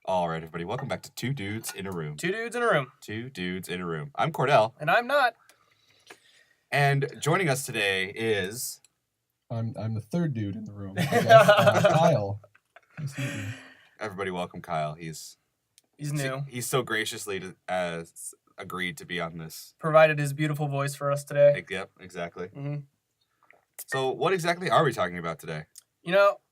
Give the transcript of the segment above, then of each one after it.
All right, everybody, welcome back to Two Dudes in a Room. Two dudes in a room. Two Dudes in a Room. I'm Cordell. And I'm not. And joining us today is... I'm the third dude in the room. I guess. Kyle. Nice to meet you. Everybody welcome Kyle. He's new. He's so graciously agreed to be on this. Provided his beautiful voice for us today. Yep, exactly. Mm-hmm. So what exactly are we talking about today?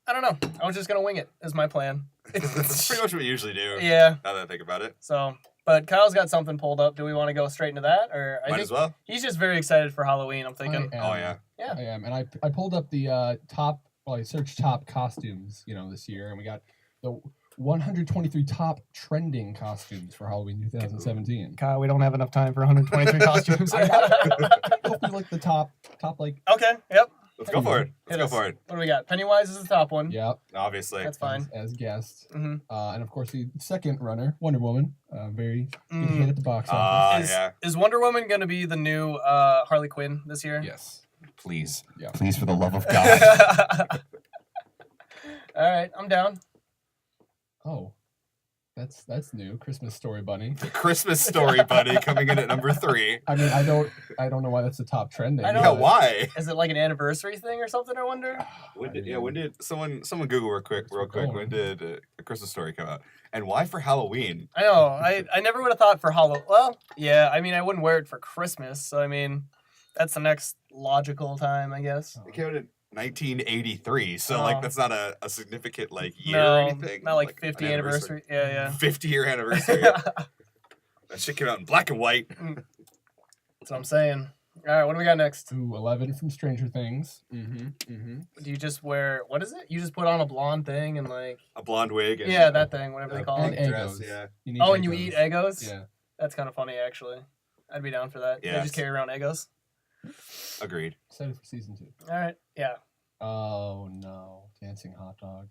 I don't know. I was just going to wing it is my plan. That's pretty much what we usually do. Yeah. Now that I think about it. So, but Kyle's got something pulled up. Do we want to go straight into that? Or Might as well. He's just very excited for Halloween, I'm thinking. Oh, yeah. Yeah. I am. And I pulled up the I searched top costumes, this year, and we got the 123 top trending costumes for Halloween 2017. Kyle, we don't have enough time for 123 costumes. Hopefully, like the top like. Okay, yep. Let's go for it. Let's go for it. What do we got? Pennywise is the top one. Yep. Obviously. That's fine. As guessed. Mm-hmm. And of course, the second runner, Wonder Woman. Very good hit at the box office. Yeah. Is Wonder Woman going to be the new Harley Quinn this year? Yes. Please. Yeah. Please, for the love of God. All right, I'm down. Oh. That's new. Christmas Story Bunny. The Christmas Story Bunny coming in at number 3. I mean, I don't know why that's the top trending. I know. Yeah, why? Is it like an anniversary thing or something? I wonder. When did someone Google real quick? going. When did A Christmas Story come out? And why for Halloween? I know. I never would have thought for Halloween. Well, yeah. I mean, I wouldn't wear it for Christmas. So I mean, that's the next logical time, I guess. It came out in 1983, so Oh. that's not a significant year No, or anything. not like an 50 anniversary. Yeah, 50-year anniversary. yeah. That shit came out in black and white. That's what I'm saying. All right, what do we got next? Ooh, 11 from Stranger Things. Mm-hmm. Do you just wear what is it? You just put on a blonde thing and like A blonde wig. And yeah, that thing, whatever they a call And it. pink dress, Eggos. yeah. You need Oh, and you Eggos. eat Eggos? Yeah. That's kind of funny, actually. I'd be down for that. Yeah, They just carry around Eggos. Agreed. Excited for season 2. All right, yeah. Oh no, dancing hot dog.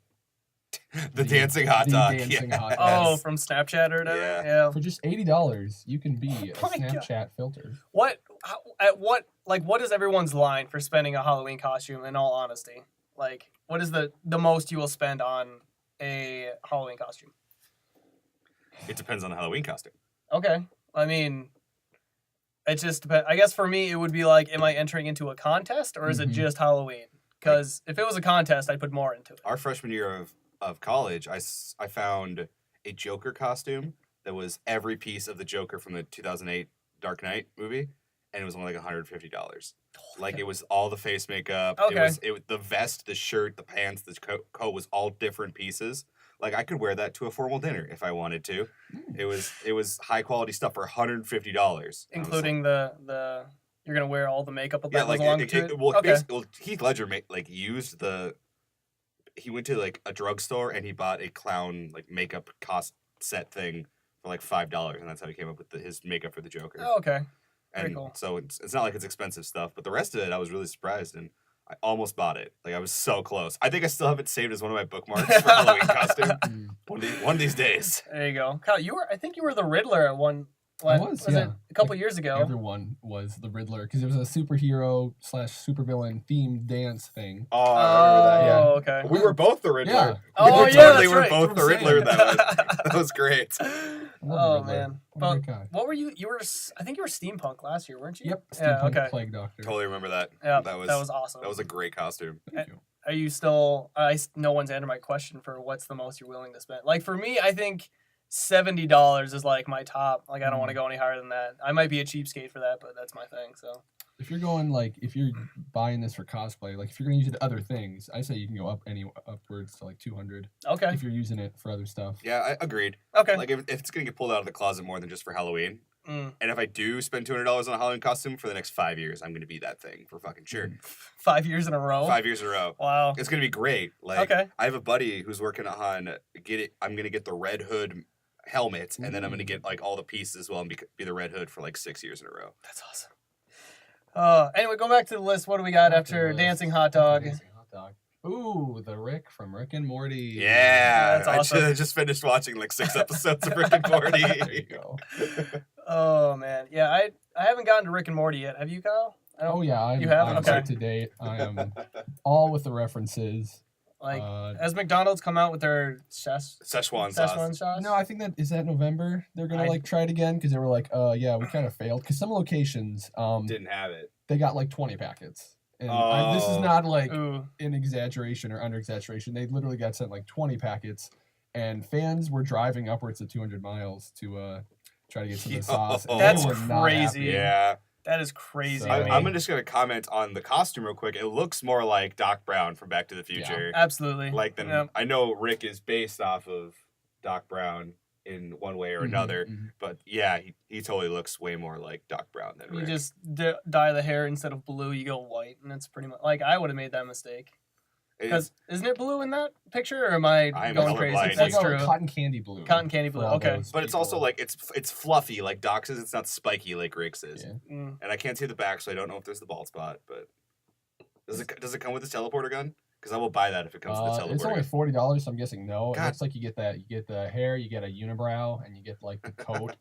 The dancing hot the dog. dancing yeah. hot Oh, dog. from Snapchat or whatever. Yeah. Yeah. For just $80, you can be a Oh my God. Snapchat filter. What is everyone's line for spending a Halloween costume? In all honesty, like, what is the most you will spend on a Halloween costume? It depends on the Halloween costume. Okay, I mean, it just depends. I guess for me, it would be like, am I entering into a contest or is it Mhm. just Halloween? Because if it was a contest, I'd put more into it. Our freshman year of college, I found a Joker costume that was every piece of the Joker from the 2008 Dark Knight movie, and it was only like $150. Like, it was all the face makeup. Okay. It was the vest, the shirt, the pants, the coat was all different pieces. Like, I could wear that to a formal dinner if I wanted to. It was high quality stuff for $150, Including the you're gonna wear all the makeup that yeah, goes like along to it. well, Okay. Heath Ledger used he went to like a drugstore and he bought a clown makeup cost set thing for like $5, and that's how he came up with his makeup for the Joker. Oh, okay. Very And cool. so it's not like it's expensive stuff, but the rest of it I was really surprised, and I almost bought it. Like, I was so close. I think I still have it saved as one of my bookmarks for Halloween costume. One of these days. There you go. Kyle, I think you were the Riddler at one. I was, yeah. it a couple years ago? Everyone was the Riddler because it was a superhero / supervillain themed dance thing. Oh, I remember that. Yeah. Oh, okay. We were both the Riddler. Yeah. We Oh, were yeah, totally that's were right. both That's the what I'm Riddler. saying. That was great. I love the Oh, Riddler. man. What a great guy. What were you? You were. I think you were steampunk last year, weren't you? Yep. Yeah. Steampunk Okay. Plague Doctor. Totally remember that. Yeah. That was awesome. That was a great costume. Thank you. Are you still? No one's answered my question for what's the most you're willing to spend. Like, for me, I think $70 is like my top. Like, I don't want to go any higher than that. I might be a cheapskate for that, but that's my thing. So. If you're going if you're buying this for cosplay, if you're gonna use it to other things, I say you can go upwards to like 200 Okay. if you're using it for other stuff. Yeah, I agreed. Okay. Like, if it's gonna get pulled out of the closet more than just for Halloween, Mm. and if I do spend $200 on a Halloween costume for the next 5 years, I'm gonna be that thing for fucking sure. 5 years in a row. 5 years in a row. Wow. It's gonna be great. Like, Okay. I have a buddy who's working on I'm gonna get the Red Hood helmet, and then I'm gonna get like all the pieces as well and be the Red Hood for like 6 years in a row. That's awesome. Anyway, going back to the list. What do we got after Dancing Hot Dog? Dancing hot dog. Ooh, the Rick from Rick and Morty. Yeah, That's awesome. I just finished watching like 6 episodes of Rick and Morty. There you go. Oh man, yeah. I haven't gotten to Rick and Morty yet. Have you, Kyle? Oh yeah, You have? I'm Okay. up to date. I am all with the references. Like, Uh, has McDonald's come out with their Szechuan sauce. Szechuan sauce? No, I think that November they're gonna I- like try it again because they were like, yeah, we kind of failed because some locations Didn't have it. they got like 20 packets. And this is Oh. not like Ooh. an exaggeration or under exaggeration. They literally got sent like 20 packets, and fans were driving upwards of 200 miles to try to get some of the sauce. and they That's were not crazy. happy. Yeah. That is crazy. So- to me. I'm just gonna comment on the costume real quick. It looks more like Doc Brown from Back to the Future. Absolutely. Like then Yep. I know Rick is based off of Doc Brown in one way or Mhm, another, mhm. but yeah, he totally looks way more like Doc Brown than You Rick. just dye the hair instead of blue, you go white, and it's pretty much like I would have made that mistake. It's- Because isn't it blue in that picture, or am I I'm going crazy? colorblind. It's That's like true. cotton candy blue. Cotton candy for blue, all okay. those but it's also people. like it's fluffy like Doc's is. It's not spiky like Rick's is. Yeah. Mm. And I can't see the back, so I don't know if there's the bald spot. But does it come with the teleporter gun? Because I will buy that if it comes with the teleporter It's only gun. $40, so I'm guessing no. It God. looks like you get the hair, you get a unibrow, and you get like the coat.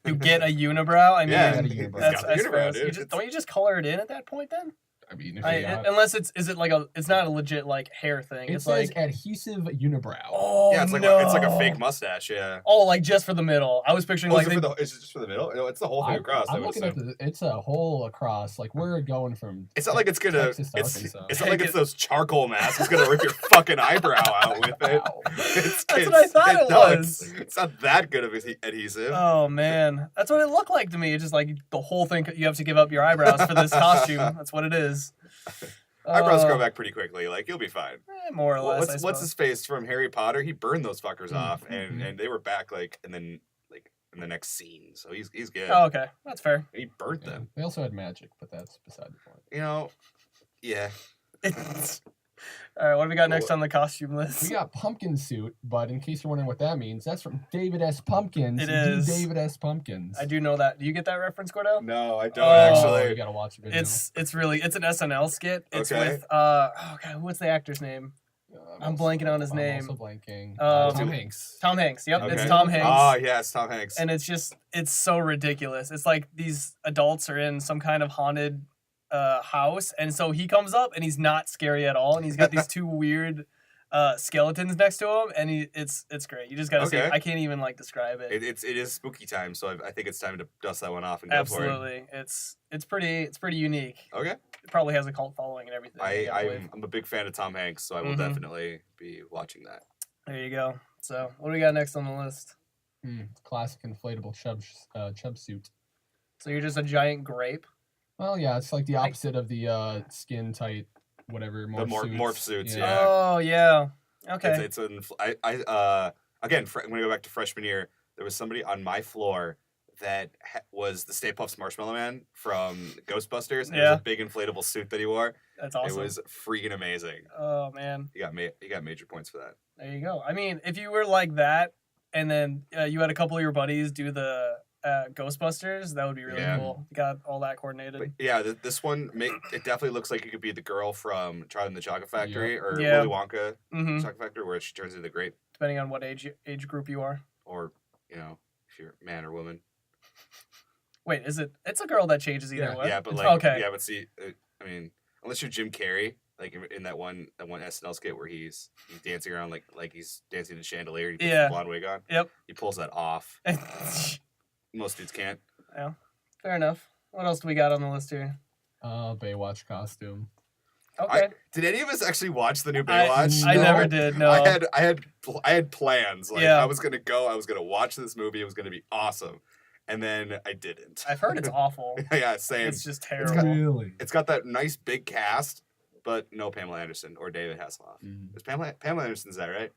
You get a unibrow. I mean, Yeah, Got a unibrow. that's Got the unibrow, fair. dude. Don't you just color it in at that point then? I mean, if you got, Unless is it like it's not a legit like hair thing. it It's says like adhesive unibrow. oh Yeah, it's like no. it's like a fake mustache. Yeah. Oh, like just for the middle. I was picturing Oh, like is, it they, for the, is it just for the middle? No, it's the whole thing across. I I'm would looking at assume. it's a hole across. Like we're going from. It's not like it's gonna. Texas to It's Arkansas. not like Take it's it- those charcoal masks. It's gonna rip your fucking eyebrow out with it. Wow. That's what I thought it was. It's not that good of adhesive. Oh man, that's what it looked like to me. It's just like the whole thing. You have to give up your eyebrows for this costume. That's what it is. Eyebrows grow back pretty quickly. Like you'll be fine. More or less. I What's suppose. his face from Harry Potter? He burned those fuckers Mm, off, and mhm. and they were back like and then like in the next scene. So he's good. Oh, okay, that's fair. He burnt Yeah. them. They also had magic, but that's beside the point. You know. Yeah. All right, what do we got next Cool. on the costume list? We got pumpkin suit, but in case you're wondering what that means, that's from David S. Pumpkins. It The is. David S. Pumpkins. I do know that. Do you get that reference, Cordell? No, I don't Oh. You actually. gotta watch the video. It's an SNL skit. It's Okay. with oh god, what's the actor's name? I'm blanking on his name. I'm also blanking. Um, Tom Hanks. Tom Hanks. Yep, it's Okay. Tom Hanks. Oh yes, Tom Hanks. And it's so ridiculous. It's like these adults are in some kind of haunted house, and so he comes up and he's not scary at all, and he's got these two weird skeletons next to him, and it's great. You just gotta see it. Okay. I can't even like describe it. It is spooky time, so I think it's time to dust that one off and go for Absolutely, it's pretty unique. it. Okay. It probably has a cult following and everything. I believe. I'm a big fan of Tom Hanks, so I will Mhm. definitely be watching that. There you go. So what do we got next on the list? Classic inflatable chub suit. So you're just a giant grape. Well, yeah, it's like the opposite of the skin tight, whatever morph suits, yeah. Oh yeah. Okay. It's an again. I'm gonna go back to freshman year. There was somebody on my floor that was the Stay Puft's Marshmallow Man from Ghostbusters. And It Yeah. was a big inflatable suit that he wore. That's awesome. It was freaking amazing. Oh man. You got major points for that. There you go. I mean, if you were like that, and then you had a couple of your buddies do the Ghostbusters, that would be really Yeah. cool. You got all that coordinated. But yeah, this one it definitely looks like you could be the girl from Charlie and the Chocolate Factory or Yeah. Willy Wonka hmm Chocolate Factory, where she turns into the grape, Depending on what age group you are. or if you're man or woman. Wait, is it? It's a girl that changes either Yeah. way. Yeah, but It's- like okay. yeah, but see, I mean, unless you're Jim Carrey, like in that one SNL skit where he's dancing around like he's dancing in a chandelier, he puts Yeah. the blonde wig on. Yep. He pulls that off. Most dudes can't. Fair enough. What else do we got on the list here? Baywatch costume. Okay. Did any of us actually watch the new I Baywatch? I No. never did. No. I had plans. Like Yeah. I was gonna go. I was gonna watch this movie. It was gonna be awesome, and then I didn't. I've heard it's awful. Yeah, same. It's just got- terrible. Really? It's got that nice big cast, but no Pamela Anderson or David Hasselhoff. Is Pamela Anderson's that right?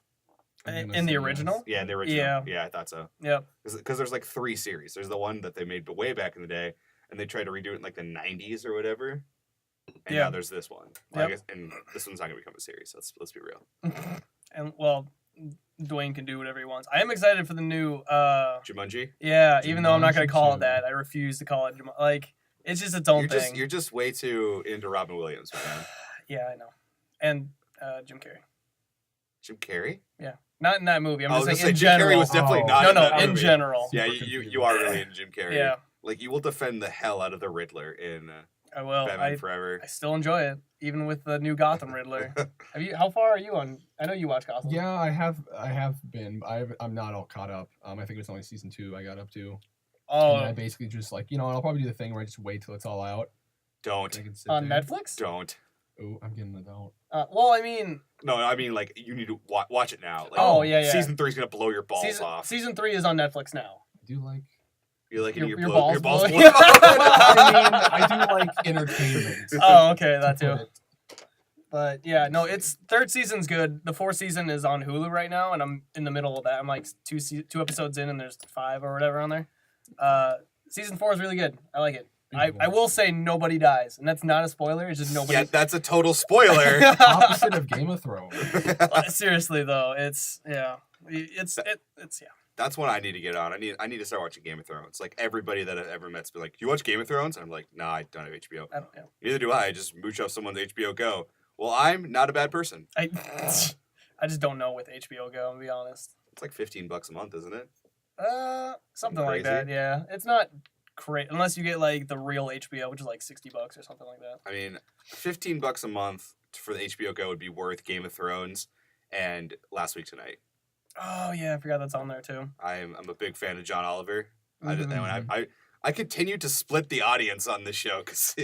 In the original? Yeah, in the original. Yeah. I thought so. Yep. Because there's like 3 series. There's the one that they made way back in the day, and they tried to redo it in like the 90s or whatever. And Yeah. now there's this one. Well, I Yep. guess, and this one's not gonna become a series. Let's be real. And well, Dwayne can do whatever he wants. I am excited for the new. Jumanji. Yeah, even though I'm not gonna Jumanji call it 2. that, I refuse to call it like it's just its own thing. You're just way too into Robin Williams, man. Yeah, I know. And Jim Carrey. Jim Carrey. Not in that movie. I'm I was just gonna saying say in Jim general. Carrey was definitely Oh. not. No, in no, that in movie. general. Yeah, Super you confusing. are really into Jim Carrey. Yeah. Like you will defend the hell out of the Riddler I will. Batman Forever. I still enjoy it, even with the new Gotham Riddler. Have you? How far are you on? I know you watch Gotham. Yeah, I have been. I'm not all caught up. I think it was only season 2 I got up to. Oh, And I basically just like, I'll probably do the thing where I just wait till it's all out. Don't. I can sit on there. Netflix? Don't. Ooh, I'm getting the don't. Well, I mean, No, I mean like you need to watch it now. Like, oh yeah. Season 3 is gonna blow your balls season, off. Season 3 is on Netflix now. I do like. You're like Your your balls balls blowing? blow- I mean, I do like entertainment. Oh, okay, that to too. put it. But yeah, no, it's third season's good. The fourth season is on Hulu right now, and I'm in the middle of that. I'm like two episodes in, and there's 5 or whatever on there. Season 4 is really good. I like it. I will say nobody dies, and that's not a spoiler. It's just nobody. Yeah, that's a total spoiler. Opposite of Game of Thrones. Seriously though, it's yeah. That's one I need to get on. I need to start watching Game of Thrones. Like everybody that I've ever met's been like, "You watch Game of Thrones?" And I'm like, "Nah, I don't have HBO." I don't know. Neither do I. I just mooch off someone's HBO Go. Well, I'm not a bad person. I just don't know with HBO Go. To be honest. It's like $15 a month, isn't it? Something like that. Crazy. Yeah, it's not great unless you get like the real HBO, which is like $60 or something like that. I mean, $15 a month for the HBO Go would be worth Game of Thrones and Last Week Tonight. Oh yeah, I forgot that's on there too. I'm a big fan of John Oliver. Mhm. I continue to split the audience on this show because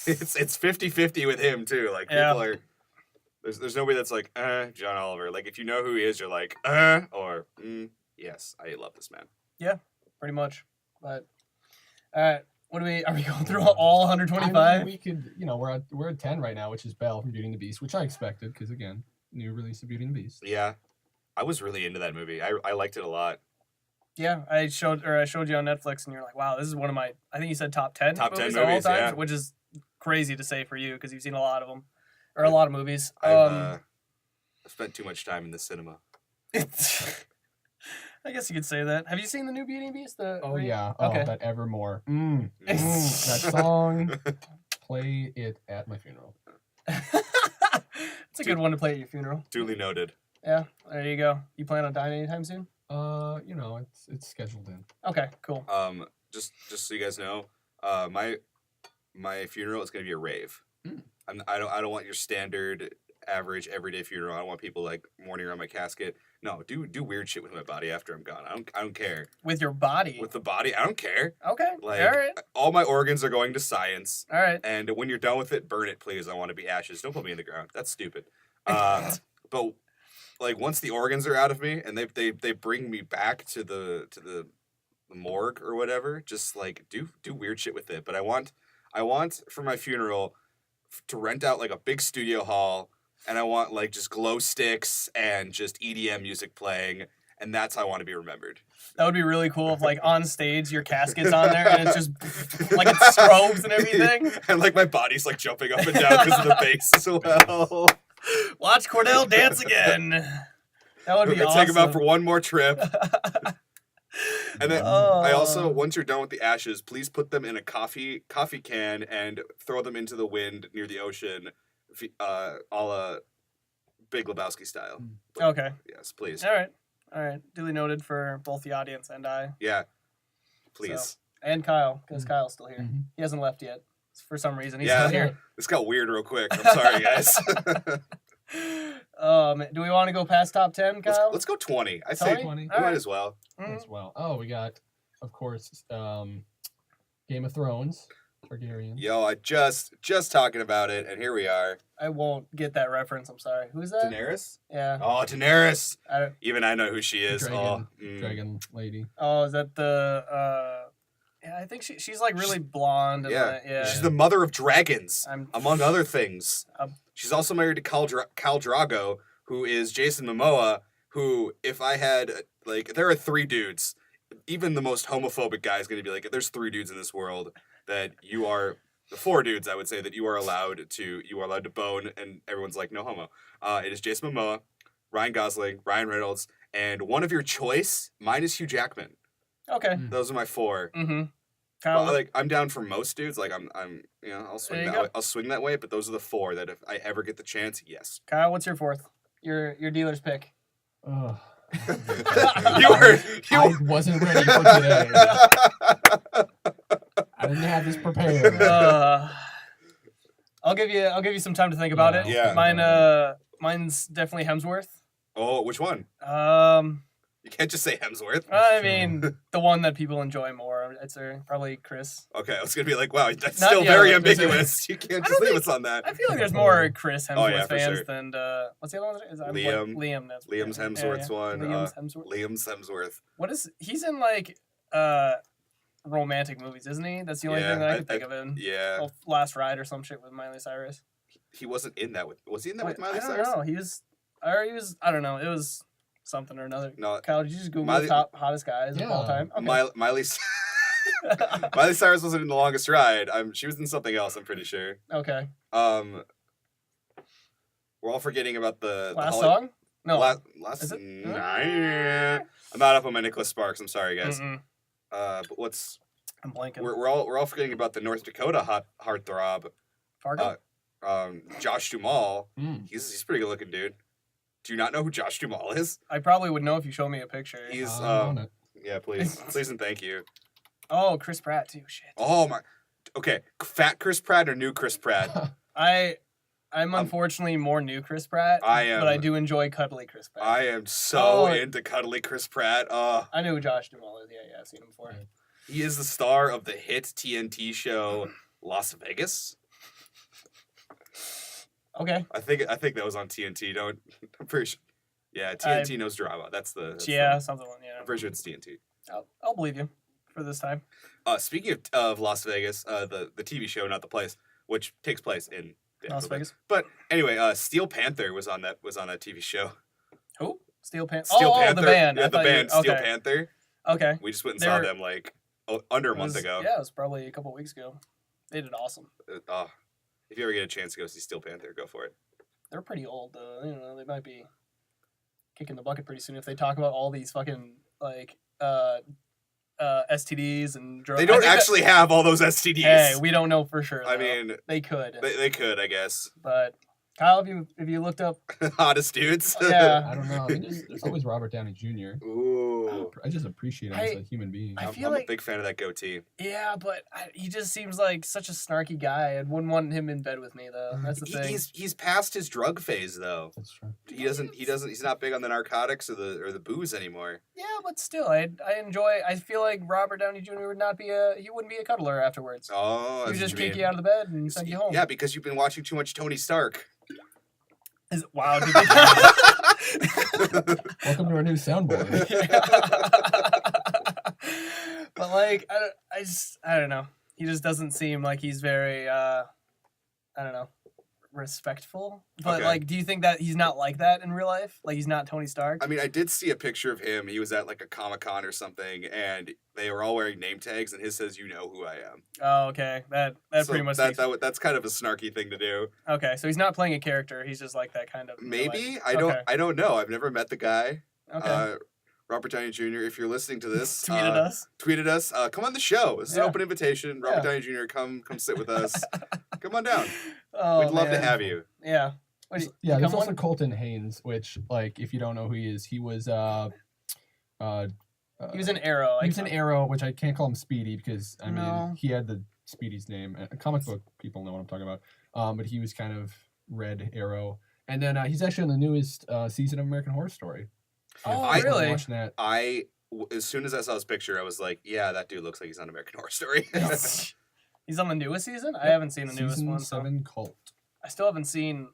it's 50-50 with him too. Like Yeah. people are there's nobody that's like John Oliver. Like if you know who he is, you're like or yes, I love this man. Pretty much. But all right, are we going through all I 125? mean, we could, we're at 10 right now, which is Belle from Beauty and the Beast, which I expected because again, new release of Beauty and the Beast. Yeah, I was really into that movie. I liked it a lot. Yeah, I showed you on Netflix, and you're like, wow, this is one of my. I think you said top 10 Top 10 movies of all movies, time, yeah. which is crazy to say for you because you've seen a lot of them, or a lot of movies. I've spent too much time in the cinema. I guess you could say that. Have you seen the new Beauty and the Beast? Oh yeah. Okay. Oh, that Evermore. That song. Play it at my funeral. It's a good one to play at your funeral. Duly noted. Yeah, there you go. You plan on dying anytime soon? It's scheduled in. Okay, cool. Just so you guys know, my funeral is gonna be a rave. Mm. I don't want your standard average everyday funeral. I don't want people like mourning around my casket. No, do weird shit with my body after I'm gone. I don't care. With your body. With the body, I don't care. Okay. Like all right. all my organs are going to science. All right. And when you're done with it, burn it, please. I want to be ashes. Don't put me in the ground. That's stupid. But like once the organs are out of me and they bring me back to the morgue or whatever, just like do weird shit with it. But I want for my funeral to rent out like a big studio hall, and I want like just glow sticks and just EDM music playing, and that's how I want to be remembered. That would be really cool if, like, on stage, your casket's on there and it's just, like, it's strobes and everything. And like my body's like jumping up and down because of the bass as well. Watch Cordell dance again. That would be awesome. Take him out for one more trip. And then I also, Oh. once you're done with the ashes, please put them in a coffee can and throw them into the wind near the ocean, a la Big Lebowski style. Okay. Yes, please. All right. Duly noted for both the audience and I. Yeah, please. So, and Kyle, because Mm. Kyle's still here. Mhm. He hasn't left yet. For some reason, he's Yeah. still here. This got weird real quick. I'm sorry, guys. Do we want to go past top 10, Kyle? let's go 20. I 20? say 20. we All might right. as well. Mm. As well. Oh, we got, of course, Game of Thrones. Targaryen. Yo, I just talking about it, and here we are. I won't get that reference. I'm sorry. Who's that? Daenerys? Yeah. Oh, Daenerys. I don't, Even I know who she is. Dragon. Oh, Dragon lady. oh, is that the? Yeah, I think she's like really blonde. And Yeah. yeah. She's the mother of dragons, I'm among other things. Um, She's also married to Khal Drogo, who is Jason Momoa, who, if I had, like, there are 3 dudes. Even the most homophobic guy is going to be like, there's 3 dudes in this world that you are, 4 dudes, I would say, that you are allowed to bone, and everyone's like, no homo. It is Jason Momoa, Ryan Gosling, Ryan Reynolds, and one of your choice, mine is Hugh Jackman. okay. Mm. Those are my 4. Mm-hmm. Kyle, Well, like I'm down for most dudes. Like I'm I'll swing There you that go. way. I'll swing that way. But those are the 4 that if I ever get the chance, yes. Kyle, what's your 4th? Your dealer's pick. Ugh. You I wasn't ready for today. I didn't have this prepared. I'll give you some time to think about it. Yeah. Mine's definitely Hemsworth. Oh, which one? Um, You can't just say Hemsworth. I mean the one that people enjoy more. It's probably Chris. Okay, I was gonna be like, wow, that's Not still the very other- there's a- ambiguous. You can't I just don't leave us on that. I feel like there's more Chris Hemsworth Oh, yeah, for fans sure. than what's the other one? Is Liam. Liam. That's Liam's Hemsworth's one. Liam's Hemsworth. Liam's Hemsworth. What is he's in like romantic movies, isn't he? That's the only Yeah, thing that I I- can think of him. Yeah, Oh, Last Ride or some shit with Miley Cyrus. he wasn't in that with. Was he in that Wait, with Miley I don't Cyrus? know. He was. I don't know. It was something or another. No, Kyle, did you just Google Miley- top hottest guys of all Yeah. time? Okay. Miley. Miley Cyrus wasn't in The Longest Ride. She was in something else. I'm pretty sure. Okay. We're all forgetting about the Last Holly- song? No. Last. Is it? Nah. I'm not up on my Nicholas Sparks. I'm sorry, guys. Mm-mm. But what's I'm blanking. we're all forgetting about the North Dakota heartthrob, Fargo? Josh Duhamel. Mm. He's pretty good looking dude. Do you not know who Josh Duhamel is? I probably would know if you showed me a picture. He's On it. yeah, please and thank you. Oh, Chris Pratt too. Shit. Oh my, okay, fat Chris Pratt or new Chris Pratt? I'm unfortunately more new Chris Pratt. I am- But I do enjoy cuddly Chris Pratt. I am so Oh. into cuddly Chris Pratt. I knew who Josh Duhamel is. Yeah, I've seen him before. He is the star of the hit TNT show Las Vegas. Okay. I think that was on TNT. Don't I'm pretty sure. Yeah, TNT knows drama. That's the Yeah, something. Yeah. I'm pretty sure it's TNT. I'll believe you for this time. Speaking of Las Vegas, the TV show, not the place, which takes place in Las Vegas. But anyway, Steel Panther was on that TV show. Who? Steel Panther. Steel Oh, Panther, the band. yeah, I the thought you- band Steel okay. Panther. Okay. We just went and saw They're- them like under a It month was- ago. Yeah, it was probably a couple weeks ago. They did awesome. If you ever get a chance to go see Steel Panther, go for it. They're pretty old though. You know, they might be kicking the bucket pretty soon if they talk about all these fucking like STDs and drugs. They don't actually have all those STDs. Hey, we don't know for sure. I though. mean, they could. they could, I guess. But Kyle, if you looked up, Hottest dudes. yeah, I don't know. There's always Robert Downey Jr. Ooh. I just appreciate him as a human being. I I'm feel a like- big fan of that goatee. yeah, but he just seems like such a snarky guy. I wouldn't want him in bed with me though. That's the thing. He's past his drug phase though. That's true. He's not big on the narcotics or the booze anymore. Yeah, but still, I enjoy. I feel like Robert Downey Jr. he wouldn't be a cuddler afterwards. Oh, He would that's just what you kick mean. you out of the bed and send you home. Yeah, because you've been watching too much Tony Stark. Wow. Dude, Welcome to our new soundboard. but like, I don't know. He just doesn't seem like he's very, I don't know, respectful. But Okay. like, do you think that he's not like that in real life? Like, he's not Tony Stark? I mean, I did see a picture of him. He was at like a Comic-Con or something, and they were all wearing name tags, and his says, "You know who I am." Oh, okay. That So pretty much. that's kind of a snarky thing to do. Okay, so he's not playing a character. He's just like that kind of. in real Maybe life. Okay. I don't know. I've never met the guy. Okay. Robert Downey Jr. If you're listening to this, Tweeted us. Come on the show. This is an Yeah. open invitation. Robert Yeah. Downey Jr. Come sit with us. Come on down. Oh, We'd love to man. have you. Yeah. What, Yeah, you there's come also on? Colton Haynes, which, like, if you don't know who he is, he was He was an Arrow. he was an Arrow, which I can't call him Speedy because I mean No. he had the Speedy's name. Comic book people know what I'm talking about. But he was kind of Red Arrow, and then he's actually on the newest season of American Horror Story. Oh, I- really? Watching that. As soon as I saw his picture, I was like, yeah, that dude looks like he's on American Horror Story. He's on the newest season. I haven't seen the newest Season one. So 7 Cult. I still haven't seen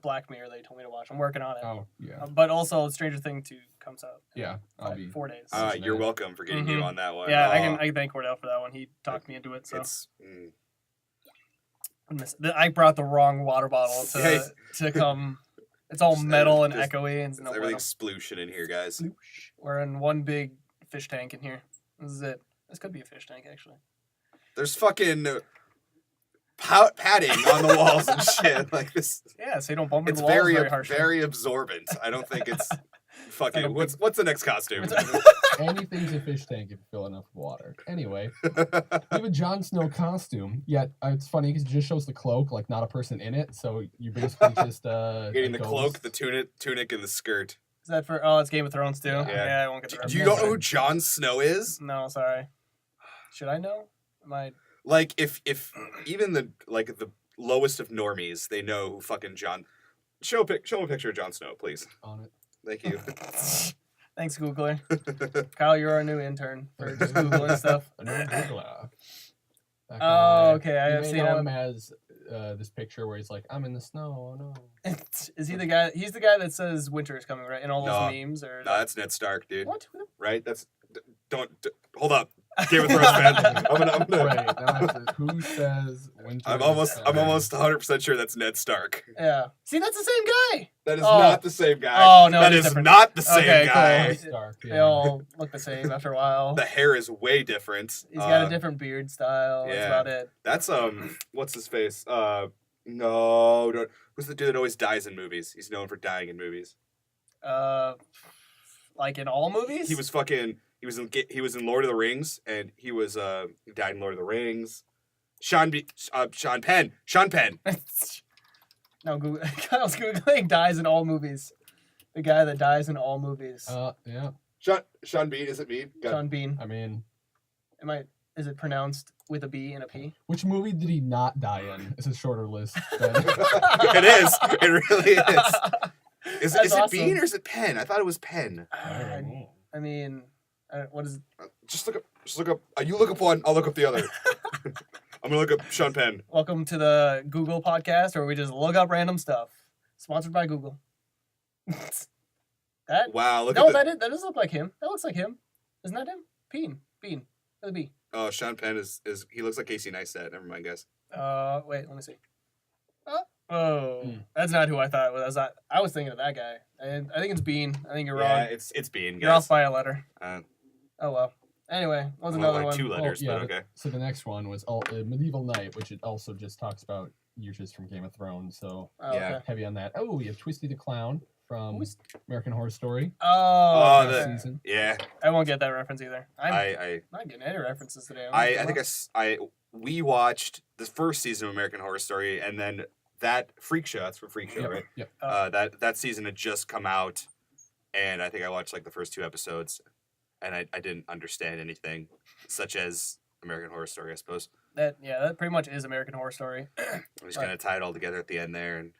Black Mirror. They told me to watch. I'm working on it. Oh yeah, But also, Stranger Things 2 comes out. in yeah. I'll be. 4 days. You're welcome for getting you Mhm. on that one. Yeah, I can thank Cordell for that one. He talked me into it. So It's I brought the wrong water bottle to come. It's all metal and just- echoey and no everything's splooshing in here, guys. bueno. We're in one big fish tank in here. This is it. This could be a fish tank actually. There's fucking padding on the walls and shit like this. Yeah, so you don't bump into It's the walls very very harshly. very absorbent. I don't think it's fucking. a What's the next costume? Anything's a fish tank if you fill enough water. Anyway, we have a Jon Snow costume. Yet it's funny because it just shows the cloak, like not a person in it. So you're basically just Getting a the cloak, ghost. the tunic, and the skirt. Is that for? Oh, it's Game of Thrones too. Yeah. I won't get the Do you reference. don't know who Jon Snow is? No, sorry. Should I know? Am I? Like if even the lowest of normies, they know who fucking John. Show a picture of Jon Snow, please. On it. Thank you. Thanks, Googler. Kyle, you're our new intern for just Googling stuff. A new Googler. That Oh, guy. okay, I You have may seen know him. as this picture where he's like, "I'm in the snow." Oh no. Is he the guy? He's the guy that says winter is coming, right? In all those No. memes, or No, that's Ned Stark, dude. what? Right? Hold up. Game of Thrones fan. I'm gonna. Right. Now I have to, who says winter? I'm is almost coming? 100% sure that's Ned Stark. Yeah. See, that's the same guy. That is Oh. not the same guy. Oh, no, that it is is different. not the same Okay, cool. guy. Ned Stark. They Yeah. all look the same after a while. The hair is way different. He's got a different beard style. That's yeah. about it. That's what's his face? No, don't. Who's the dude that always dies in movies? He's known for dying in movies. Like in all movies. He was fucking. He was in Lord of the Rings, and he died in Lord of the Rings. Sean Penn. No, Google, Kyle's googling dies in all movies. The guy that dies in all movies. Yeah. Sean Bean. Is it me? Sean Bean. I mean, Is it pronounced with a B and a P? which movie did he not die in? It's a shorter list. It is. It really is. Is That's it awesome. Bean or is it Penn? I thought it was Penn. I mean, what is? Just look up. You look up one. I'll look up the other. I'm gonna look up Sean Penn. Welcome to the Google podcast, where we just look up random stuff. Sponsored by Google. That? Wow. Look No, at that does look like him. That looks like him. Isn't that him? Bean. With a B. Oh, Sean Penn is he looks like Casey Neistat. Never mind, guys. Wait, let me see. That's not who I thought it was. I was thinking of that guy. And I think it's Bean. I think you're Yeah, wrong. it's Bean, You're off guys. by a letter. Uh, Oh well. Anyway, what's well, another like one? 2 letters, yeah, but okay. So the next one was Medieval Knight, which it also just talks about uses from Game of Thrones. So Oh, yeah. okay. heavy on that. Oh, we have Twisty the Clown from Who's- American Horror Story. Oh, Oh, first okay. season. Yeah, I won't get that reference either. I'm I not getting any references today. we watched the first season of American Horror Story, and then that Freak Show. That's for Freak Show, Yep, right? Yep. That season had just come out, and I think I watched like the first 2 episodes, and I didn't understand anything, such as American Horror Story, I suppose. that pretty much is American Horror Story. I'm just gonna tie it all together at the end there, and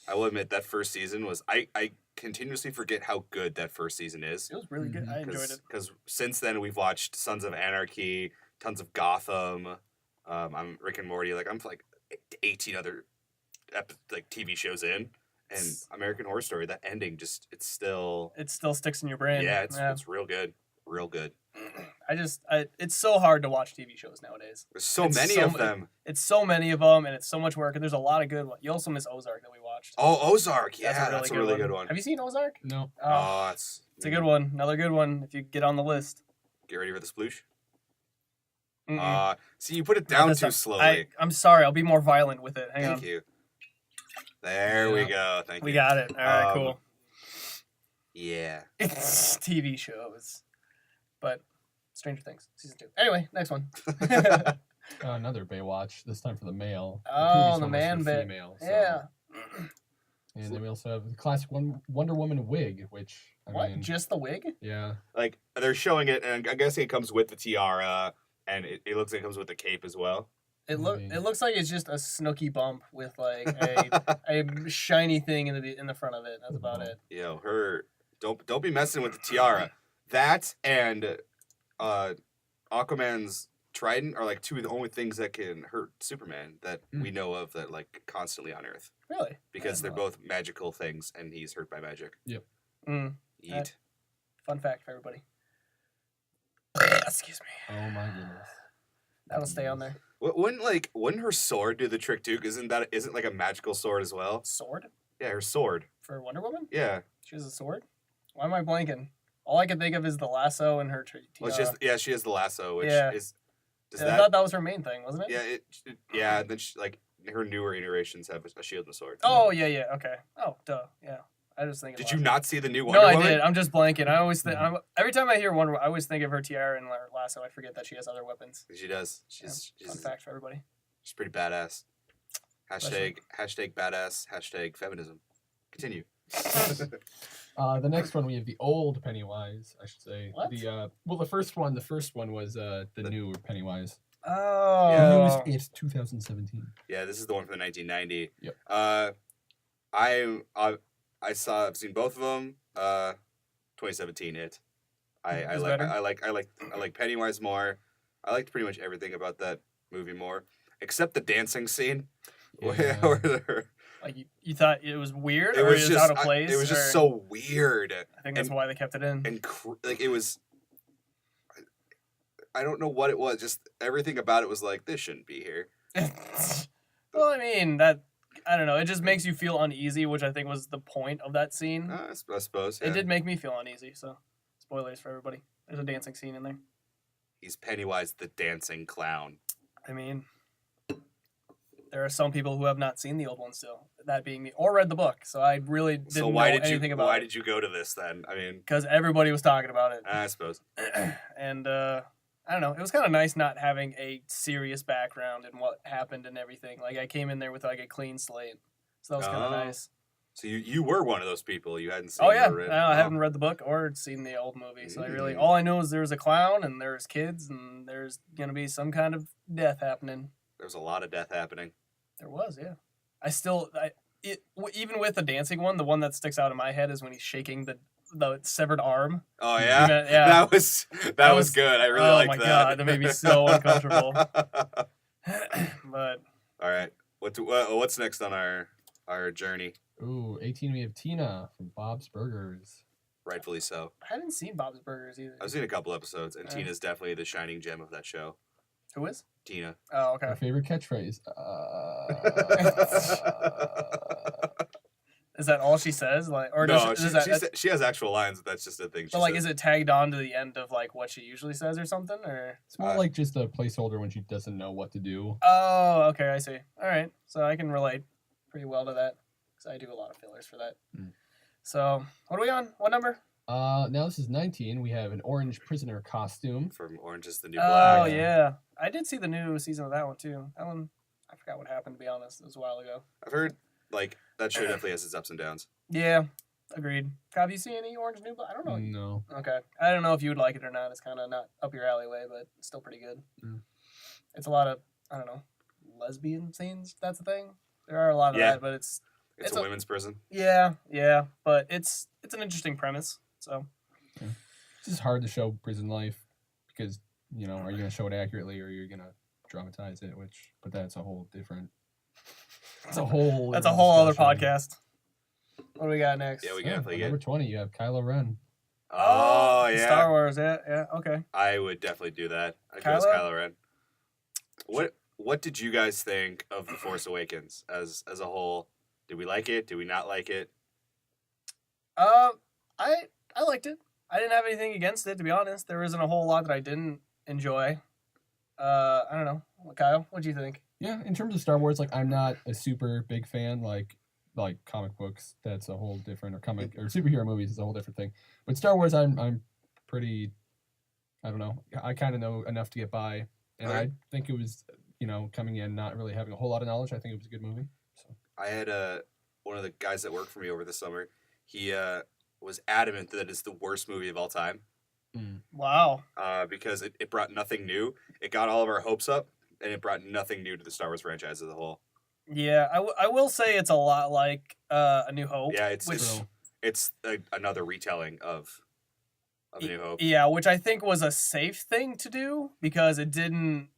I will admit that first season was I continuously forget how good that first season is. It was really good. I enjoyed it. Because since then we've watched Sons of Anarchy, tons of Gotham, I'm Rick and Morty, I'm like 18 other TV shows in, and American Horror Story. That ending it still sticks in your brain. it's real good, real good. It's so hard to watch TV shows nowadays. There's so It's many so of ma- them. It's so many of them, and it's so much work. And there's a lot of good ones. You also miss Ozark that we watched. Oh, Ozark, yeah, that's a really good one. Have you seen Ozark? No. Oh, It's it's a good one. Another good one. If you get on the list. Get ready for the sploosh. Mm-mm. See, you put it No, down that's too not- slowly. I'm sorry. I'll be more violent with it. Hang Thank on. you. There we Yeah. go. Thank you. We got it. All right, cool. Yeah. It's TV shows, but Stranger Things season 2. Anyway, next one. Another Baywatch. This time for the male. Oh, previous the one was man for bit. female, so- Yeah. And then we also have the classic Wonder Woman wig, which I What? mean, Just the wig? yeah. Like they're showing it, and I guess it comes with the tiara, and it looks like it comes with the cape as well. It mean- looks like it's just a Snooki bump with like a shiny thing in the front of it. That's about it. You know, don't be messing with the tiara. That and Aquaman's trident are like 2 of the only things that can hurt Superman that we know of that constantly on Earth, Really? because they're Wow. both magical things, and he's hurt by magic. Mm. Eat. Fun fact for everybody. Excuse me. Oh my goodness. That'll stay on there. Wouldn't her sword do the trick too? Isn't like a magical sword as well? Sword Yeah, her sword. for Wonder Woman? Yeah. She has a sword. Why am I blanking? All I can think of is the lasso and her Well, tiara. she has the lasso, which Yeah. is. Does I that? thought that was her main thing, wasn't it? Yeah. And then her newer iterations have a shield and a sword. Oh yeah. Okay. Oh duh. Yeah. I was thinking. Did Lasso. you not see the new Wonder No, I Woman? did. I'm just blanking. I always think every time I hear Wonder, I always think of her tiara and her lasso. I forget that she has other weapons. She does. Fun She's fact for everybody. pretty badass. Bless Hashtag badass. Hashtag feminism. Continue. The next one we have the old Pennywise, I should say. What? The first one was the new Pennywise. Oh. Yeah. The newest is 2017. Yeah, this is the one from the 1990. Yep. I've seen both of them. 2017 It. I Is like better? I like Pennywise more. I liked pretty much everything about that movie more, except the dancing scene. Yeah. Where they're- Like you thought it was weird, it or was it was just out of place. it was just or- so weird I think that's why they kept it in. and like it was. I don't know what it was. Just everything about it was like this shouldn't be here. Well, I mean that. I don't know. It just makes you feel uneasy, which I think was the point of that scene. I suppose. Yeah. It did make me feel uneasy. So, spoilers for everybody. There's a dancing scene in there. He's Pennywise the dancing clown. I mean, there are some people who have not seen the old one still. That being me, or read the book. So I really didn't So why know did anything you about why it did you go to this then? I mean, because everybody was talking about it. I suppose. And I don't know. It was kind of nice not having a serious background in what happened and everything. Like I came in there with like a clean slate, so that was kind of Oh. nice. So you were one of those people you hadn't seen. Oh yeah, or read. I Oh. haven't read the book or seen the old movie, so I really Mm. all I know is there's a clown and there's kids and there's gonna be some kind of death happening. There's a lot of death happening. There was, yeah. Even with the dancing one, the one that sticks out in my head is when he's shaking the severed arm. Oh yeah, Yeah. that was was- good. I really oh liked my that. God, that made me so uncomfortable. But All right, what's next on our journey? Ooh, 18 we have Tina from Bob's Burgers. Rightfully so. I hadn't seen Bob's Burgers either. I've seen a couple episodes, and Yeah. Tina's definitely the shining gem of that show. Who is? Tina. Oh, My okay. favorite catchphrase. Is that all she says? Like, or No, does, is that, she has actual lines. But that's just a thing. She but like, says. is it tagged on to the end of like what she usually says or something? Or It's more Uh, like just a placeholder when she doesn't know what to do. oh, okay, I see. All right, so I can relate pretty well to that because I do a lot of fillers for that. Mm. So what are we on? What number? Now this is 19. We have an orange prisoner costume. From Orange is the New Oh Black. yeah, I did see the new season of that one too. That one, I forgot what happened. To be honest, it was a while ago. I've heard like that show definitely has its ups and downs. Yeah, agreed. Have you seen any Orange New Black? I don't know. No. Okay, I don't know if you would like it or not. It's kind of not up your alleyway, but it's still pretty good. Mm. It's a lot of I don't know lesbian scenes. That's the thing. There are a lot of Yeah. that, but it's It's It's a a- women's prison. yeah, but it's an interesting premise. So It's just hard to show prison life because, you know, are you going to show it accurately or are you going to dramatize it? But that's a whole different. That's a whole. that's a whole other discussion. podcast. What do we got next? Yeah, we Yeah, can definitely number get. 20, you have Kylo Ren. Oh yeah, Star Wars. Yeah. Okay. I would definitely do that. I'd go as Kylo? Kylo Ren. What did you guys think of The Force Awakens as a whole? Did we like it? Did we not like it? I liked it. I didn't have anything against it, to be honest. There isn't a whole lot that I didn't enjoy. I don't know. Kyle, what do you think? Yeah, in terms of Star Wars, like I'm not a super big fan. Like comic books, that's a whole different, or superhero movies is a whole different thing. But Star Wars, I'm pretty. I don't know. I kind of know enough to get by, and Alright. I think it was, coming in not really having a whole lot of knowledge. I think it was a good movie. So I had one of the guys that worked for me over the summer. He was adamant that it's the worst movie of all time Wow. because it brought nothing new. It got all of our hopes up, and it brought nothing new to the Star Wars franchise as a whole. Yeah, I will say it's a lot like A New Hope. Yeah, it's which, So, it's another retelling of A New Hope. yeah, which I think was a safe thing to do because it didn't,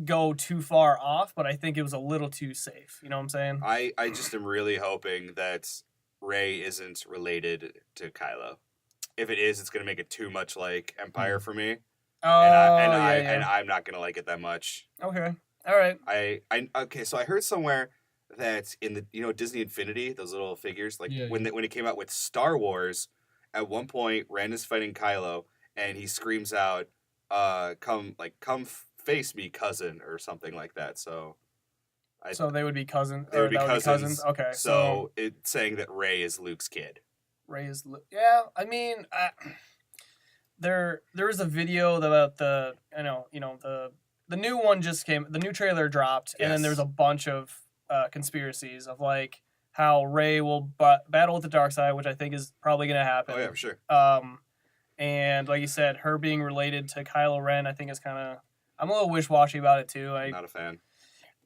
go too far off. But I think it was a little too safe. You know what I'm saying? I just am really hoping that Rey isn't related to Kylo. If it is, it's gonna make it too much like Empire for me, Oh, and I'm not gonna like it that much. Okay. All right. Okay, so I heard somewhere that in the Disney Infinity, those little figures, like Yeah, when it came out with Star Wars, at one point Ren is fighting Kylo and he screams out, come face me, cousin," or something like that. So So they would be cousins. they would be that cousins. Okay. So it's saying that Rey is Luke's kid. Ray is. Yeah. I mean, there is a video about the the new one just came. The new trailer dropped, and then Yes. there's a bunch of conspiracies of like how Rey will battle with the dark side, which I think is probably gonna happen. Oh yeah, for sure. And like you said, her being related to Kylo Ren, I think is kind of I'm a little wish-washy about it too. Not a fan.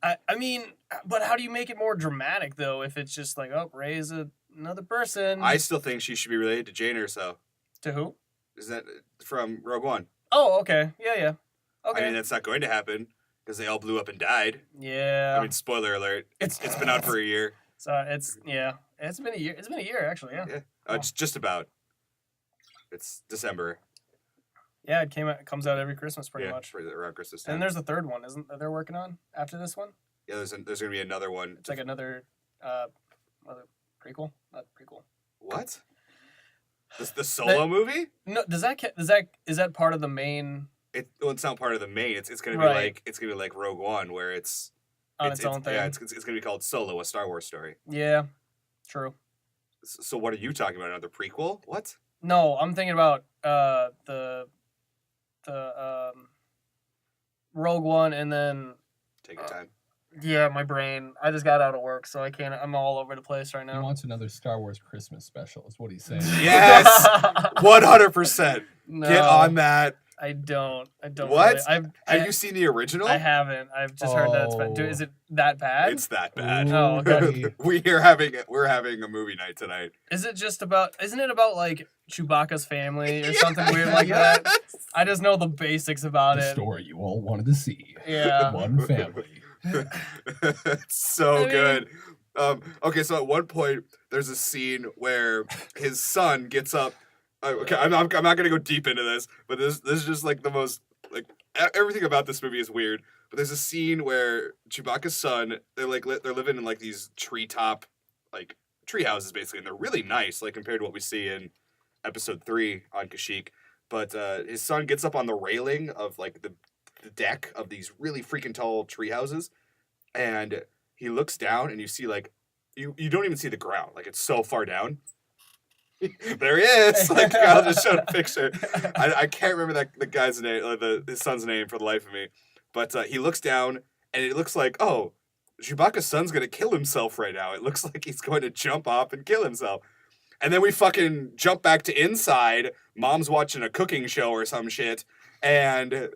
I mean, but how do you make it more dramatic though? If it's just like, oh, Rey is another person. I still think she should be related to Jane Erso. To who? Is that from Rogue One? Oh, okay. Yeah. Okay. I mean, that's not going to happen because they all blew up and died. yeah. I mean, spoiler alert. It's been out for a year. So it's been a year. It's been a year actually. Yeah. Yeah. Oh. It's just about. It's December. Yeah, it comes out every Christmas pretty yeah, much. for around Christmas time. And there's a third one, isn't that they're working on after this one? Yeah, there's going to be another one. It's like another prequel, not prequel. What? The solo movie? No, is that part of the main It's not part of the main. It's going to be Right. like Rogue One, where it's on its own thing? Yeah, it's going to be called Solo, a Star Wars story. Yeah, true. So what are you talking about? Another prequel? What? No, I'm thinking about the Rogue One, and then Take your time. yeah, my brain. I just got out of work, so I can't. I'm all over the place right He now. wants another Star Wars Christmas special. Is what he's saying. Yes, 100%. No, Get on that. I don't. What? Really. Have you seen the original? I haven't. I've just heard that. Oh. Is it that bad? It's that bad. Oh, okay. We're having a movie night tonight. Is it just about? Isn't it about like Chewbacca's family or something weird like that? I just know the basics about The it. story you all wanted to see. Yeah. One family. It's so I mean- good. Okay, so at one point there's a scene where his son gets up. Okay, I'm not gonna go deep into this, but this is just like the most like everything about this movie is weird. But there's a scene where Chewbacca's son they're living in like these treetop like tree houses basically, and they're really nice like compared to what we see in Episode 3 on Kashyyyk. But his son gets up on the railing of like the deck of these really freaking tall tree houses, and he looks down, and you see like you don't even see the ground, like it's so far down. There he is. Like I'll just show a picture. I can't remember the guy's name, his son's name for the life of me. But he looks down, and it looks like, oh, Chewbacca's son's gonna kill himself right now. It looks like he's going to jump off and kill himself. And then we fucking jump back to inside. Mom's watching a cooking show or some shit, and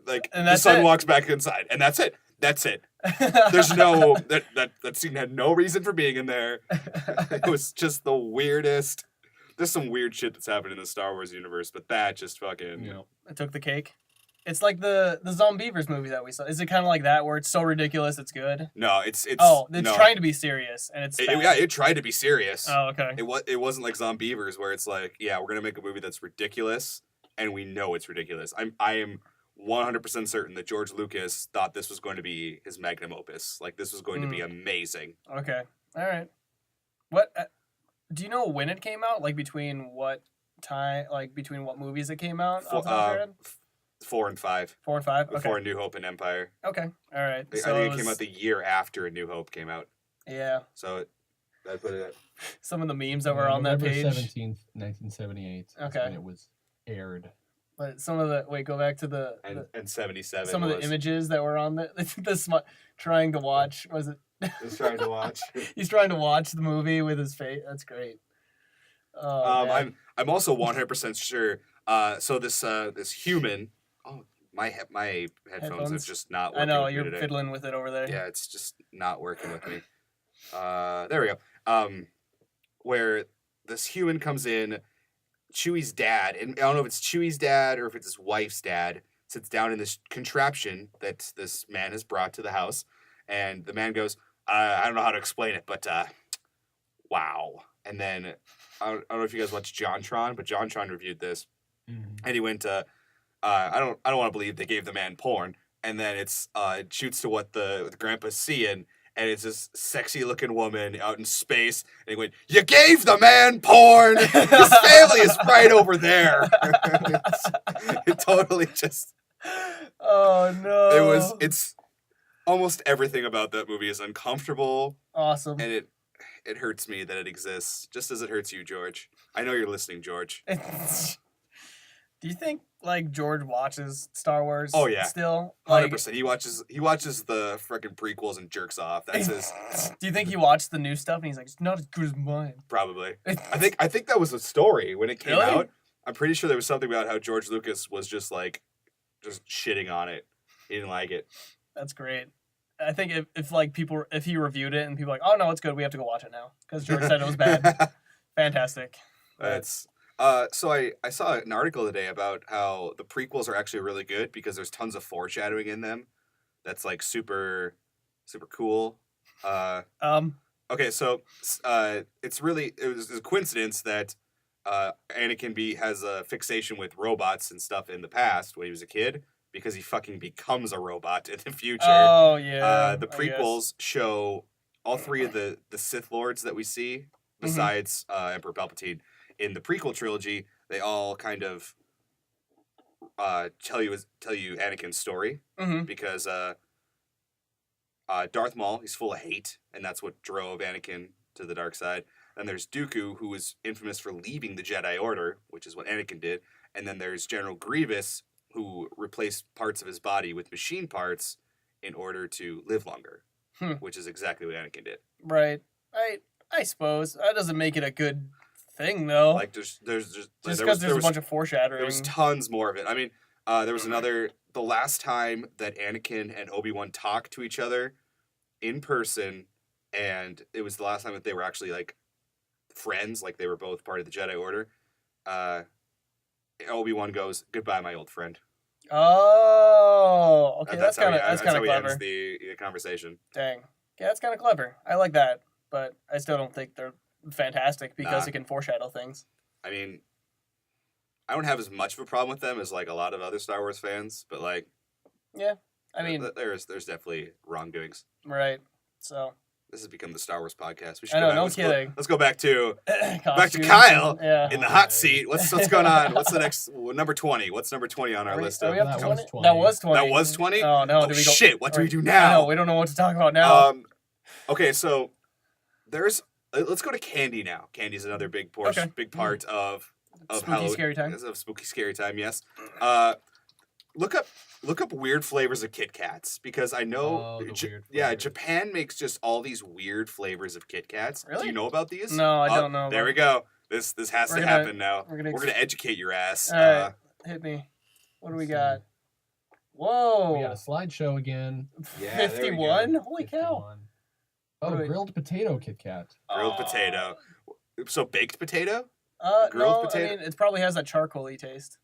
like And the that's son it. walks back inside, and that's it. That's it. There's no that scene had no reason for being in there. It was just the weirdest. There's some weird shit that's happened in the Star Wars universe, but that just fucking You know, I took the cake. It's like the Zombievers movie that we saw. Is it kind of like that where it's so ridiculous it's good? no. It's Oh, it's no. trying to be serious and it's bad. Yeah, it tried to be serious. Oh, okay. It wasn't like Zombievers where it's like, yeah, we're gonna make a movie that's ridiculous, and we know it's ridiculous. I am 100% certain that George Lucas thought this was going to be his magnum opus. Like this was going to be amazing. Okay. All right. What do you know when it came out? Like between what time? Like between what movies it came out? Off the top of your head? 4 and 5. 4 and 5. Okay. Before A New Hope and Empire. Okay. All right. I think it came out the year after A New Hope came out. Yeah. So I put it at Some of the memes that were on that November page. 17th, 1978. is Okay. when it was aired. But some of the go back to the and 77 some of the was images that were on trying to watch. Was it? was trying to watch. He's trying to watch the movie with his face. That's great. Oh, man. I'm also 100% sure. So this human. Oh, my headphones are Headphones? just not I working. know with me you're today. fiddling with it over there. Yeah, it's just not working with me. There we go. Where this human comes in, Chewie's dad, and I don't know if it's Chewie's dad or if it's his wife's dad, sits down in this contraption that this man has brought to the house, and the man goes, I don't know how to explain it, but wow. And then I don't know if you guys watched JonTron, but JonTron reviewed this, and he went, I don't want to believe they gave the man porn, and then it shoots to what the grandpa's seeing. And it's this sexy looking woman out in space. And he went, "You gave the man porn! His family is right over there." It totally just. Oh no. It's almost everything about that movie is uncomfortable. awesome. And it hurts me that it exists, just as it hurts you, George. I know you're listening, George. Do you think like George watches Star Wars? Oh, yeah. Still, 100%. He watches the freaking prequels and jerks off. That's his. Do you think he watched the new stuff and he's like, it's not as good as mine? Probably. I think that was a story when it came Really? out. I'm pretty sure there was something about how George Lucas was just shitting on it. He didn't like it. That's great. I think if he reviewed it and people were like, oh no, it's good, we have to go watch it now because George said it was bad. Fantastic. That's so I saw an article today about how the prequels are actually really good because there's tons of foreshadowing in them. That's like super cool. Okay, so it was a coincidence that Anakin has a fixation with robots and stuff in the past when he was a kid because he fucking becomes a robot in the future. Oh yeah. The I guess. prequels show all three of the Sith Lords that we see, besides Emperor Palpatine. In the prequel trilogy, they all kind of tell you Anakin's story Mhm. because Darth Maul, he's full of hate, and that's what drove Anakin to the dark side. Then there's Dooku, who was infamous for leaving the Jedi Order, which is what Anakin did. And then there's General Grievous, who replaced parts of his body with machine parts in order to live longer, which is exactly what Anakin did. Right. I suppose that doesn't make it a good thing though. Like there's just because there's a bunch of foreshadowing. There was tons more of it. I mean, there was the last time that Anakin and Obi-Wan talked to each other in person, and it was the last time that they were actually like friends, like they were both part of the Jedi Order. Obi-Wan goes, "Goodbye, my old friend." Oh, okay, that's kind of how he clever. ends the conversation. Dang, yeah, that's kind of clever. I like that, but I still don't think they're fantastic because Nah. it can foreshadow things. I mean, I don't have as much of a problem with them as like a lot of other Star Wars fans, but like, I mean, there's definitely wrongdoings. right? So This has become the Star Wars podcast. We should I know, go back. no let's kidding. Let's go back to costumes Kyle. and- yeah. in the hot seat. What's going on? What's the next number 20? What's number 20 on our list? Are we Of up to That was 20? 20. That was 20. That was 20? Oh no! Oh, Did we go? shit! What do we do I now? know, we don't know what to talk about now. Okay, so there's. Let's go to candy now. Candy's another big portion, Okay. big part of Spooky Halloween- scary time. Of spooky scary time. Yes. Look up weird flavors of Kit Kats because I know. Oh, the weird Yeah, flavors. Japan makes just all these weird flavors of Kit Kats. Do Really? you know about these? No, I don't know There about- we go. This has We're to gonna- happen now. we're We're gonna gonna educate your ass. All right. Hit me. What do we got? Whoa! We got a slideshow again. Yeah, there we go. 51. Holy cow! 51. Oh, What do we- grilled potato Kit Kat. Grilled potato. So baked potato? Grilled No, potato? I mean it probably has that charcoaly taste.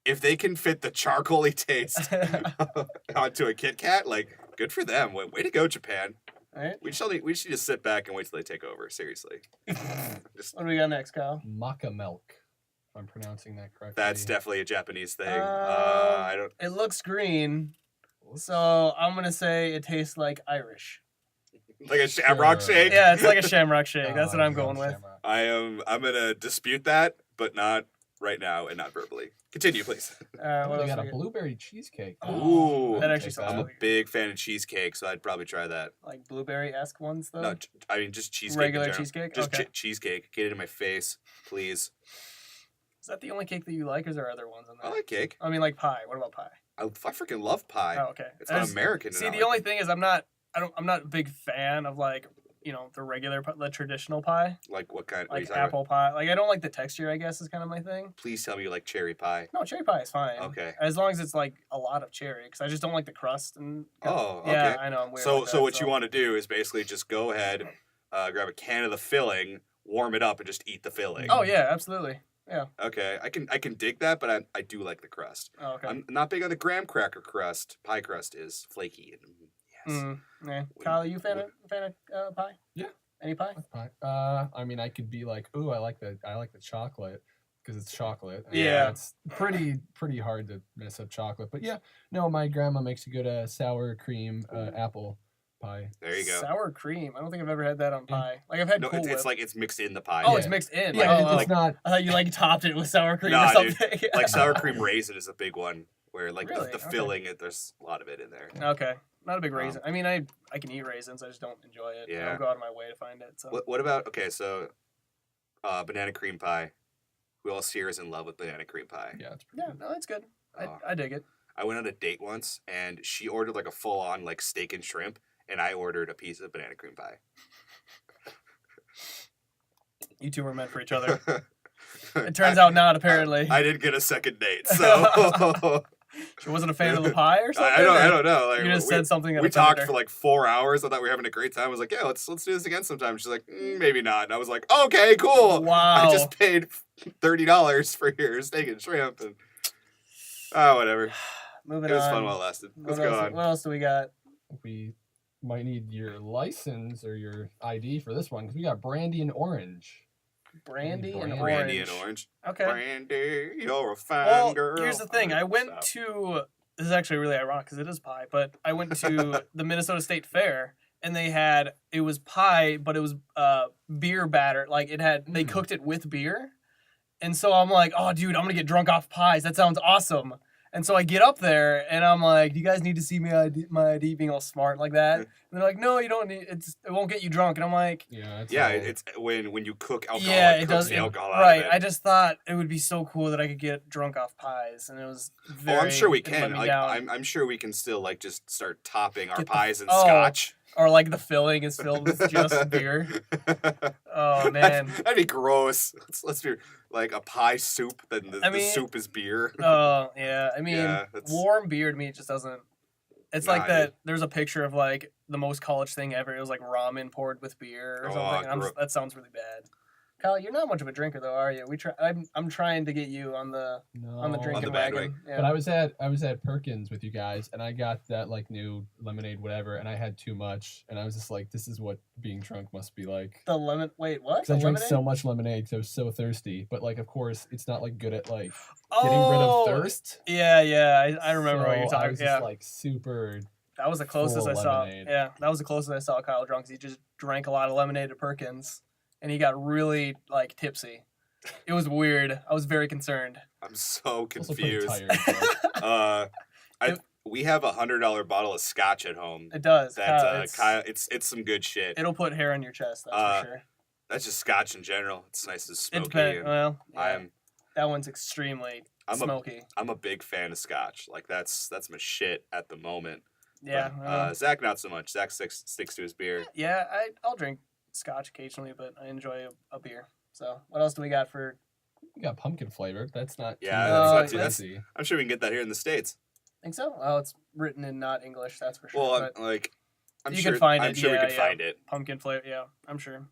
If they can fit the charcoaly taste onto a Kit Kat, like good for them. Way to go, Japan. Right? We just need to sit back and wait till they take over. Seriously. Just What do we got next, Kyle? Maca milk. If I'm pronouncing that correctly. that's definitely a Japanese thing. Uh, I don't. It looks green, so I'm gonna say it tastes like Irish. Like a Shamrock Sure. shake. Yeah, it's like a shamrock shake. Oh, That's what I I'm love going with. Shamrock. I'm gonna dispute that, but not right now and not verbally. Continue, please. What Oh, they else got a we got? blueberry cheesecake. Ooh. That actually Take sounds I'm a really good. big fan of cheesecake, so I'd probably try that. Like blueberry-esque ones though. No, I mean just cheesecake. in Regular general. cheesecake. Just Okay. cheesecake. Get it in my face, please. Is that the only cake that you like, or is there other ones in I there? like cake. I mean, like pie. What about pie? I freaking love pie. Oh, okay. It's not There's- American. and See, I the like only it. thing is, I'm not a big fan of like the regular, the traditional pie, Like what kind? what are you like talking about? apple pie. Like I don't like the texture. I guess is kind of my thing. Please tell me you like cherry pie. No, cherry pie is fine. Okay. As long as it's like a lot of cherry, because I just don't like the crust and. Oh, Yeah, okay. I know. I'm weird. So like so that, what you want to do is basically just go ahead, grab a can of the filling, warm it up, and just eat the filling. Oh yeah, absolutely. Okay, I can dig that, but I do like the crust. Oh, okay. I'm not big on the graham cracker crust. Pie crust is flaky. And, yes. Yeah. When- Kyle, you fan of pie? Yeah. Any pie? With pie. I mean, I could be like, ooh, I like the chocolate because it's chocolate. I mean, Yeah. it's pretty hard to mess up chocolate. But yeah, no, my grandma makes a good sour cream apple pie. There you go. Sour cream. I don't think I've ever had that on pie. Like I've had No, Cool it's Whip. like it's mixed in the pie. Oh, yeah. it's mixed in. Yeah, Like, it's not. I thought you like topped it with sour cream Nah, or dude. something. Like sour cream raisin is a big one where like Really? the Okay. filling there's a lot of it in there. Okay. Not a big raisin. I mean, I can eat raisins. I just don't enjoy it. I Yeah. don't go out of my way to find it. So. What about so banana cream pie? Who else here is in love with banana cream pie? Yeah, it's pretty Yeah, good. no, it's good. Oh. I dig it. I went on a date once and she ordered like a full on like steak and shrimp and I ordered a piece of banana cream pie. You two were meant for each other. It turns out not, apparently. I didn't get a second date, so She wasn't a fan of the pie or something. I or don't know. Like, You just we, said something that we offended talked her? for like 4 hours. I thought we were having a great time. I was like, yeah, let's do this again sometime. She's like, maybe not. And I was like, okay, cool. Wow. I just paid $30 for your steak and shrimp, and whatever. Moving It was on. fun while it lasted. Let's what go else, on. What else do we got? We might need your license or your ID for this one because we got brandy and orange. Brandy and Brandy. orange. Brandy and orange. Okay. Brandy, you're a fine Well, girl. here's the thing. I went Stop. to. This is actually really ironic because it is pie, but I went to the Minnesota State Fair and they had it was pie, but it was beer batter. Like it had they Mm. cooked it with beer, and so I'm like, oh, dude, I'm gonna get drunk off pies. That sounds awesome. And so I get up there and I'm like, do you guys need to see my ID being all smart like that? And they're like, no, you don't need. It won't get you drunk. And I'm like. Yeah, Yeah, all- it's when you cook alcohol. Yeah, it it cooks does. the alcohol out Right. of it. I just thought it would be so cool that I could get drunk off pies, and it was. Very, Oh, I'm sure we it let can. me Like, down. I'm sure we can still like just start topping our Get the- pies in oh. scotch. Or like the filling is filled with just beer. Oh man. That'd be gross. Let's do like a pie soup. Then the, I the mean- soup is beer. Oh yeah. I mean, Yeah, that's- warm beer to me just doesn't. It's like Nah, that. dude. There's a picture of like the most college thing ever. It was like ramen poured with beer or Oh, something. And gro- that sounds really bad. Kyle, you're not much of a drinker though, are you? I'm trying to get you on the no. drinking bandwagon. wagon. Yeah. But I was at Perkins with you guys, and I got that like new lemonade, whatever, and I had too much, and I was just like, this is what being drunk must be like. the lemon. Wait, what? Because I The drank lemonade? so much lemonade because I was so thirsty. But like, of course, it's not like good at like Oh, getting rid of thirst. Yeah. I remember what you're So I talking. was Yeah. just like super. That was the closest I full saw. lemonade. Yeah, that was the closest I saw Kyle drunk. 'Cause he just drank a lot of lemonade at Perkins, and he got really like tipsy. It was weird. I was very concerned. I'm so Also pretty confused. tired. so. We have $100 bottle of scotch at home. It does. That's Kyle, it's, Kyle. It's some good shit. it'll put hair on your chest. That's Uh, for sure. That's just scotch in general. It's nice and It's smoky. been and well. Yeah, I'm that one's extremely I'm a smoky. I'm a big fan of scotch. Like that's my shit at the moment. Yeah. But, Zach not so much. Zach sticks to his beer. yeah. I'll drink scotch occasionally, but I enjoy a beer. So what else do we got for? We got pumpkin flavor. That's not. Yeah, that's not too- that's- fancy. I'm sure we can get that here in the States. Think so? Oh, it's written in not English. That's for sure. Well, but I'm You sure can find I'm it, sure we yeah, can yeah. find it, pumpkin flavor. Yeah, I'm sure.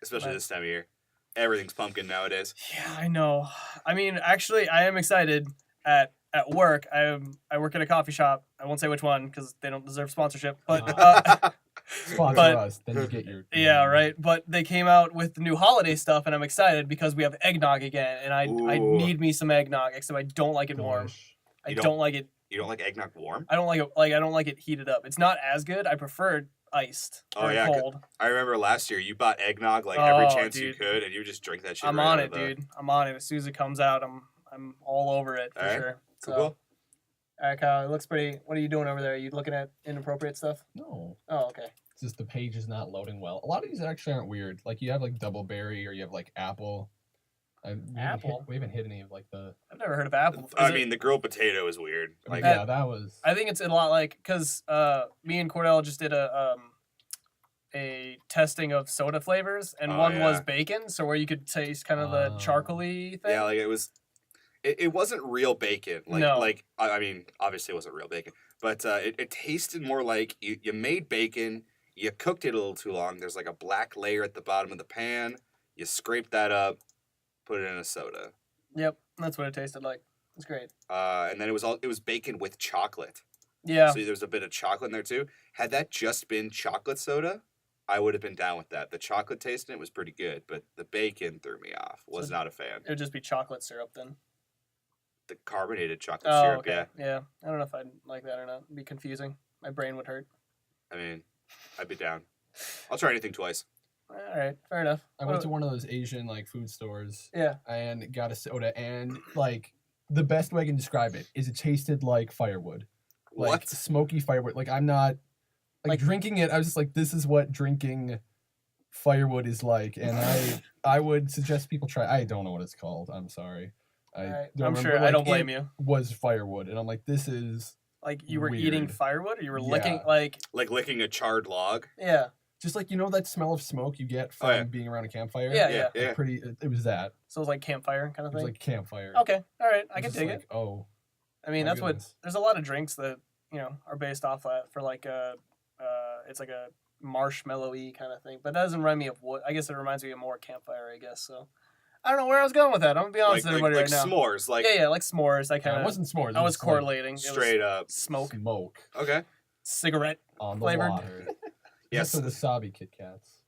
especially But- this time of year. Everything's pumpkin nowadays. Yeah, I know. I mean, actually, I am excited at work. I work at a coffee shop. I won't say which one because they don't deserve sponsorship. But Sponsor But- us, then you get your. yeah, right. But they came out with the new holiday stuff, and I'm excited because we have eggnog again, and I Ooh. need me some eggnog. Except I don't like it warm. Delish. I You don't, don't- like it. You don't like eggnog warm? I don't like it. Like I don't like it heated up. It's not as good. I prefer iced Oh, or yeah, cold. I remember last year you bought eggnog like every Oh, chance you dude. could, and you just drink that shit. I'm right on out it, of the- dude. I'm on it. As soon as it comes out, I'm all over it for Alright, sure. So, Cool. all right, Kyle. It looks pretty. What are you doing over there? Are you looking at inappropriate stuff? No, Oh, okay. it's just the page is not loading well. A lot of these actually aren't weird. Like you have like double berry or you have like apple. Apple? We haven't hit any of like the. I've never heard of apple. I Is it- mean, the grilled potato is weird. Like, That- yeah, that was. I think it's a lot like because me and Cordell just did a testing of soda flavors, and Oh, one was yeah. bacon, so where you could taste kind of the Oh. charcoaly thing. yeah, like it was. It wasn't real bacon. Like, No. I mean, obviously it wasn't real bacon, but it tasted more like you made bacon, you cooked it a little too long. There's like a black layer at the bottom of the pan. You scrape that up, put it in a soda, Yep, that's what it tasted like. It's great. and then it was bacon with chocolate. Yeah, So there was a bit of chocolate in there too. Had that just been chocolate soda, I would have been down with that. The chocolate taste in it was pretty good, but the bacon threw me off. Was So- not a fan. it would just be chocolate syrup then. The carbonated chocolate Oh, syrup, okay. yeah. Yeah, I don't know if I'd like that or not. It'd be confusing. My brain would hurt. I mean, I'd be down. I'll try anything twice. All right, fair enough. I went to one of those Asian like food stores Yeah. and got a soda, and like the best way I can describe it is it tasted like firewood, like What? smoky firewood. Like I'm not like drinking it. I was just like, this is what drinking firewood is like, and I would suggest people try. I don't know what it's called. I'm sorry. I All right. don't I'm remember, sure. I like, don't blame it you. Was firewood, and I'm like, this is Like you were eating weird. firewood, or you were licking Yeah. like Like licking a charred log. yeah, just like that smell of smoke you get from Oh, yeah. being around a campfire. Yeah, Yeah, yeah. Pretty. It was that. so it was like campfire kind It of was thing. like campfire. Okay, all right, I It can was dig just it. like, oh, I mean, My that's what. goodness. There's a lot of drinks that are based off that for like it's like a marshmallowy kind of thing. But that doesn't remind me of wood. I guess it reminds me of more campfire. I guess so. I don't know where I was going with that. I'm gonna be honest Like, with everybody like right now. s'mores, like Yeah, like s'mores. I kind Yeah, it of wasn't s'mores. It I was like correlating. It straight up. was smoke, smoke Okay. cigarette. on the Flavored. water. Yes. That's the wasabi Kit Kats.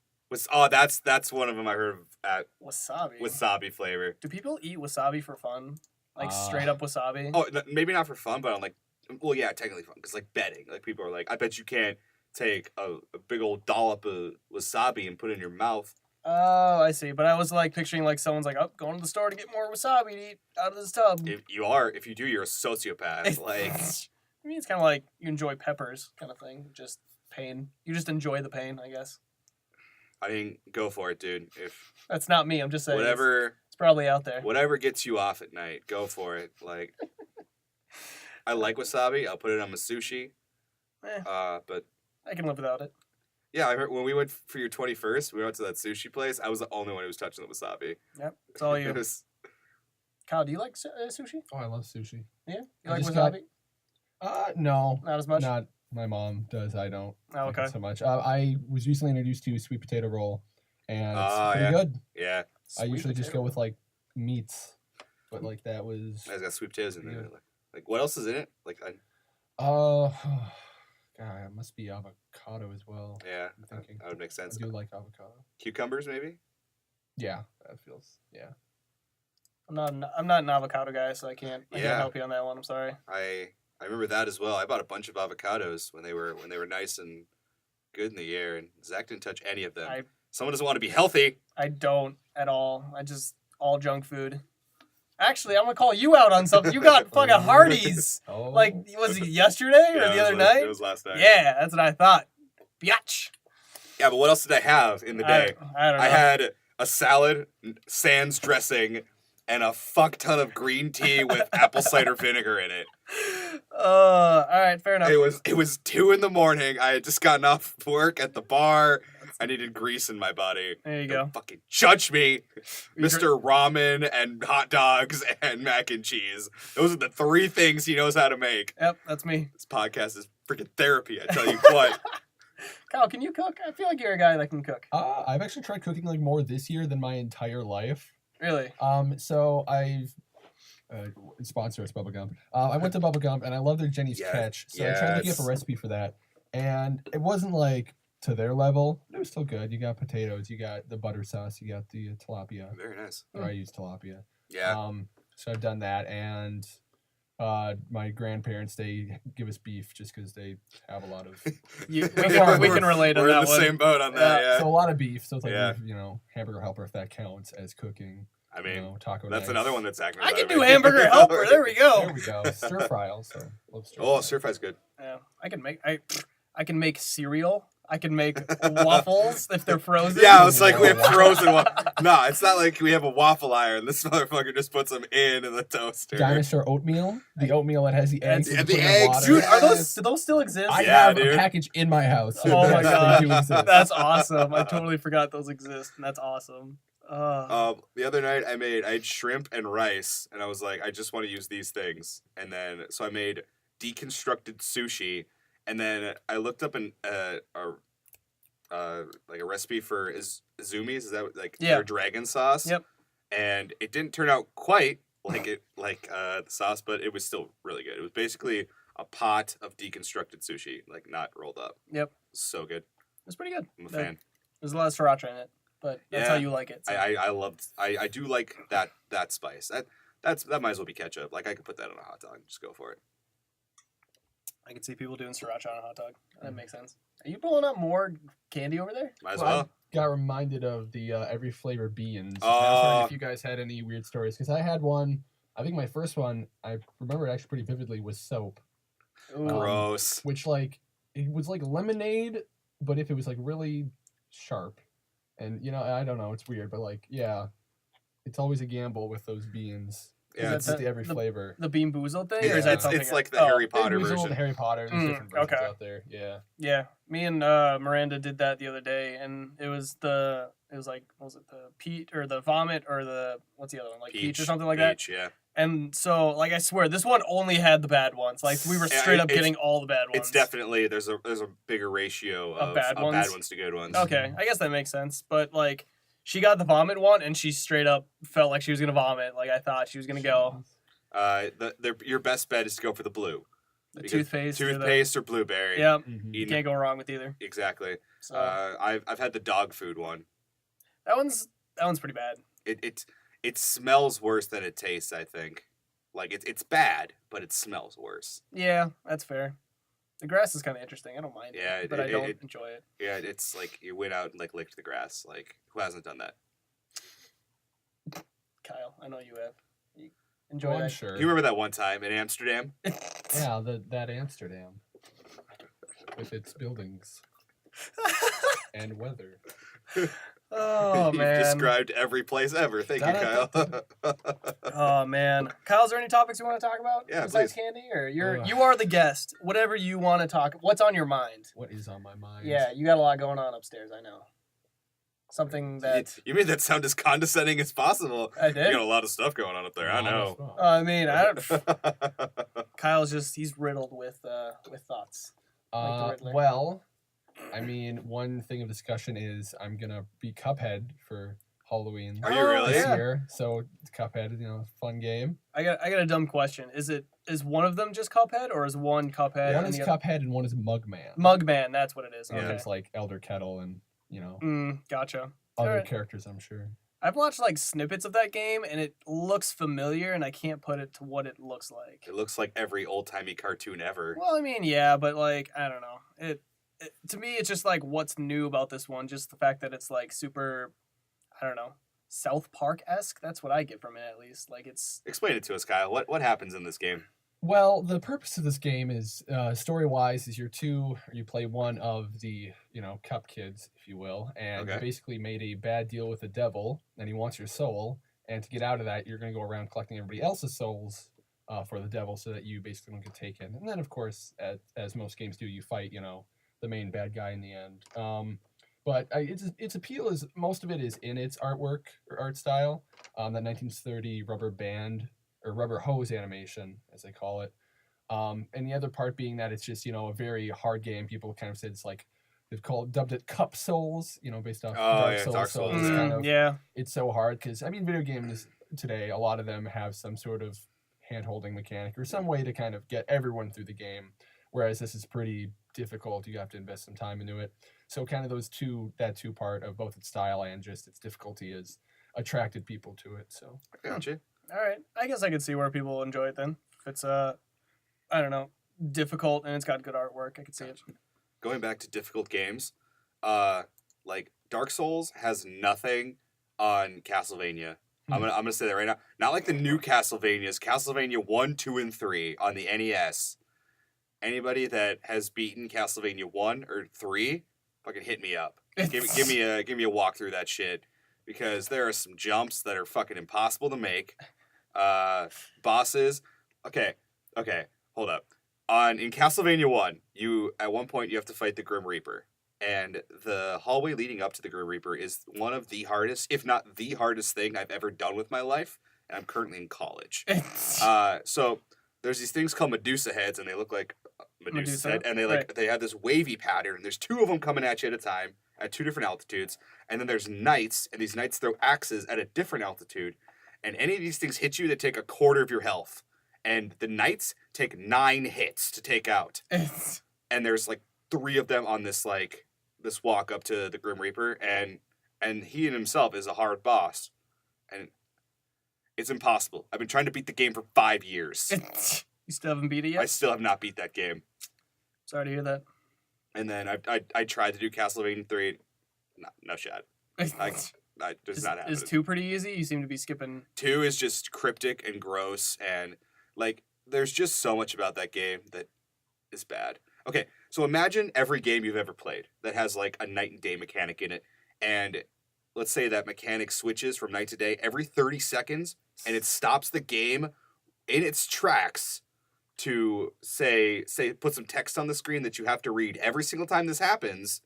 That's one of them I heard of at Wasabi. wasabi flavor. Do people eat wasabi for fun? Like Uh, straight up wasabi? Oh, maybe not for fun, but I'm like, well, yeah, technically fun because like betting. Like people are like, I bet you can't take a big old dollop of wasabi and put it in your mouth. Oh, I see. But I was like picturing like someone's like, oh, going to the store to get more wasabi to eat out of this tub. If you do, you're a sociopath. Like, I mean, it's kind of like you enjoy peppers, kind of thing. Just pain. You just enjoy the pain, I guess. I mean, go for it, dude. If That's not me. I'm just saying. whatever It's probably out there. whatever gets you off at night, go for it. Like, I like wasabi. I'll put it on my sushi. Eh, But I can live without it. yeah, I heard when we went for your 21st, we went to that sushi place. I was the only one who was touching the wasabi. Yep. It's all It you. was- Kyle, do you like sushi? Oh, I love sushi. Yeah. You I like just wasabi? got- No, Not as much. not my mom does. I don't. Oh, like okay. it so much. I was recently introduced to sweet potato roll, and it's Ah, pretty yeah. good. yeah, I Sweet usually just potato. go with like meats, but like that was. it's got sweet potatoes in there. Yeah. Like, what else is in it? Like, God, it must be avocado as well. yeah, I'm thinking. that would make I sense. do like avocado. Cucumbers, maybe. Yeah, that feels. Yeah. I'm not an avocado guy, so I can't Yeah. help you on that one. I'm sorry. I remember that as well. I bought a bunch of avocados when they were nice and good in the year, and Zach didn't touch any of them. I Someone doesn't want to be healthy. I don't at all. I just all junk food. Actually, I'm gonna call you out on something. You got fucking Hardee's. Oh. Like, was it yesterday or Yeah, the it other was last- night? It was last night. Yeah, that's what I thought. Biatch. Yeah, but what else did I have in the day? I don't know. I had a salad, sans dressing, and a fuck ton of green tea with apple cider vinegar in it. All right, fair enough. It was 2 a.m. I had just gotten off work at the bar. I needed grease in my body. There you Don't go. fucking judge me, You Mr. Ramen and hot dogs and mac and cheese. Those are the 3 things he knows how to make. Yep, that's me. This podcast is freaking therapy. I tell you what. Kyle, can you cook? I feel like you're a guy that can cook. I've actually tried cooking like more this year than my entire life. Really? So I've sponsor us Bubblegum. I went to Bubblegum and I love their Jenny's Yes, Catch. So I tried looking up yes. a recipe for that, and it wasn't like to their level. It was still good. You got potatoes, you got the butter sauce, you got the tilapia. Very nice. Or I use tilapia. Yeah. So I've done that, and my grandparents, they give us beef just because they have a lot of We can relate on We're in that the one. same boat on that. Yeah. so a lot of beef. So it's like Yeah. hamburger helper if that counts as cooking. I mean, taco. that's nights. another one that's acting. I can do hamburger helper. There we go. There we go. Stir fry also. Love stir Oh, fry. stir fry's good. Yeah, I can make cereal. I can make waffles if they're frozen. Yeah, it's like we have Wow. frozen one. No, it's not like we have a waffle iron. This motherfucker just puts them in the toaster. Dinosaur oatmeal. The oatmeal that has the eggs. Yeah, that the you put in eggs, water. Dude, are Yes. do those still exist? I Yeah, have dude. a package in my house. Oh my Yes, they god, do exist. that's awesome! I totally forgot those exist, and that's awesome. The other night I had shrimp and rice, and I was like, I just want to use these things, and then so I made deconstructed sushi, and then I looked up like a recipe for Izumi's. Is that like Yeah. their dragon sauce? Yep. And it didn't turn out quite like the sauce, but it was still really good. It was basically a pot of deconstructed sushi, like not rolled up. Yep, So good. it's pretty good. I'm a fan. There's a lot of sriracha in it, but that's how Yeah. you like it. So. I do like that spice. That might as well be ketchup. Like I could put that on a hot dog. Just go for it. I can see people doing sriracha on a hot dog. That makes sense. Are you pulling up more candy over there? Might as Well, well. I got reminded of the every flavor beans. I was Oh. wondering if you guys had any weird stories, because I had one. I think my first one, I remember it actually pretty vividly, was soap, Ooh. Gross. which like it was like lemonade, but if it was like really sharp, and I don't know, it's weird, but like it's always a gamble with those beans. Yeah, that it's the- the every flavor. The Bean Boozled thing, or Yeah, is that it's something? like the oh, Harry Potter Bamboozled, version. the Harry Potter, there's different versions okay. out there. Yeah. Yeah, me and Miranda did that the other day, and it was like, what was it, the peach or the vomit or the what's the other one, like peach or something like that? Peach, yeah. And so, like, I swear, this one only had the bad ones. Like, we were Yeah, straight up it's- getting all the bad ones. It's definitely there's a bigger ratio Of of bad bad ones? ones to good ones. Okay, I guess that makes sense. But, like, she got the vomit one, and she straight up felt like she was going to vomit. Like, I thought she was going to go. Your best bet is to go for the blue. The Because toothpaste. Toothpaste or blueberry. Yep. Mhm. You can't go wrong with either. Exactly. So I've had the dog food one. that one's pretty bad. It smells worse than it tastes, I think. Like it's bad, but it smells worse. Yeah, that's fair. The grass is kind of interesting. I don't mind Yeah, it, but I don't enjoy it. Yeah, it's like you went out and like licked the grass. Like who hasn't done that? Kyle, I know you have. You enjoy Oh, I'm that? sure. You remember that one time in Amsterdam? Yeah, that Amsterdam with its buildings and weather. Oh You've man. described every place ever. Thank you, Kyle. Oh man. Kyle, is there any topics you want to talk about Yeah, besides please. candy? Or you Ugh. are the guest. Whatever you want to talk. What's on your mind? What is on my mind? Yeah, you got a lot going on upstairs. I know. Something that You made that sound as condescending as possible. I You did. got a lot of stuff going on up there. I know. I mean, I don't. Kyle's he's riddled with thoughts. Like the Riddler. Well, I mean, one thing of discussion is I'm gonna be Cuphead for Halloween Are you Oh, really? this yeah. year. So Cuphead, fun game. I got a dumb question. Is one of them just Cuphead or is one Cuphead? One and is the other- Cuphead and one is Mugman. Mugman, that's what it is. And Okay. there's like Elder Kettle and Gotcha. other Alright. characters, I'm sure. I've watched like snippets of that game and it looks familiar and I can't put it to what it looks like. It looks like every old timey cartoon ever. Well, I mean, yeah, but like I don't know. It to me it's just like what's new about this one, just the fact that it's like super I don't know, South Park-esque. That's what I get from it at least. Like it's Explain it to us, Kyle. What happens in this game? Well, the purpose of this game is, story-wise, is you play one of the, Cup kids, if you will, and you Okay. basically made a bad deal with the devil, and he wants your soul, and to get out of that, you're going to go around collecting everybody else's souls for the devil so that you basically don't get taken. And then, of course, as most games do, you fight, the main bad guy in the end. But its appeal is, most of it is in its artwork or art style, that 1930 rubber band or rubber hose animation, as they call it. And the other part being that it's just, a very hard game. People kind of said it's like, dubbed it Cup Souls, based off Oh, yeah, Dark So Souls. it's kind of, yeah. it's so hard because, video games today, a lot of them have some sort of hand-holding mechanic or some way to kind of get everyone through the game. Whereas this is pretty difficult. You have to invest some time into it. So kind of that two part of both its style and just its difficulty has attracted people to it. So I got you. All right. I guess I could see where people enjoy it then. If it's I don't know, difficult and it's got good artwork, I could see it. Going back to difficult games, like Dark Souls has nothing on Castlevania. I'm gonna say that right now. Not like the new Castlevanias, Castlevania 1, 2, and 3 on the NES. Anybody that has beaten Castlevania 1 or 3, fucking hit me up. Give me a walk through that shit. Because there are some jumps that are fucking impossible to make. Bosses. Okay, hold up. In Castlevania 1, at one point you have to fight the Grim Reaper. And the hallway leading up to the Grim Reaper is one of the hardest, if not the hardest thing I've ever done with my life. And I'm currently in college. So there's these things called Medusa heads, and they look like Medusa's Medusa, head. And they have this wavy pattern. There's two of them coming at you at a time at two different altitudes. And then there's knights, and these knights throw axes at a different altitude. And any of these things hit you, they take a quarter of your health. And the knights take 9 hits to take out. And there's like 3 of them on this walk up to the Grim Reaper, and he in himself is a hard boss. And it's impossible. I've been trying to beat the game for 5 years. You still haven't beat it I yet? still have not beat that game. Sorry to hear that. And then I tried to do Castlevania 3. No shot. I just not happening. Is 2 pretty easy? You seem to be skipping. 2 is just cryptic and gross, and like there's just so much about that game that is bad. Okay, so imagine every game you've ever played that has like a night and day mechanic in it, and let's say that mechanic switches from night to day every 30 seconds, and it stops the game in its tracks to say put some text on the screen that you have to read every single time this happens,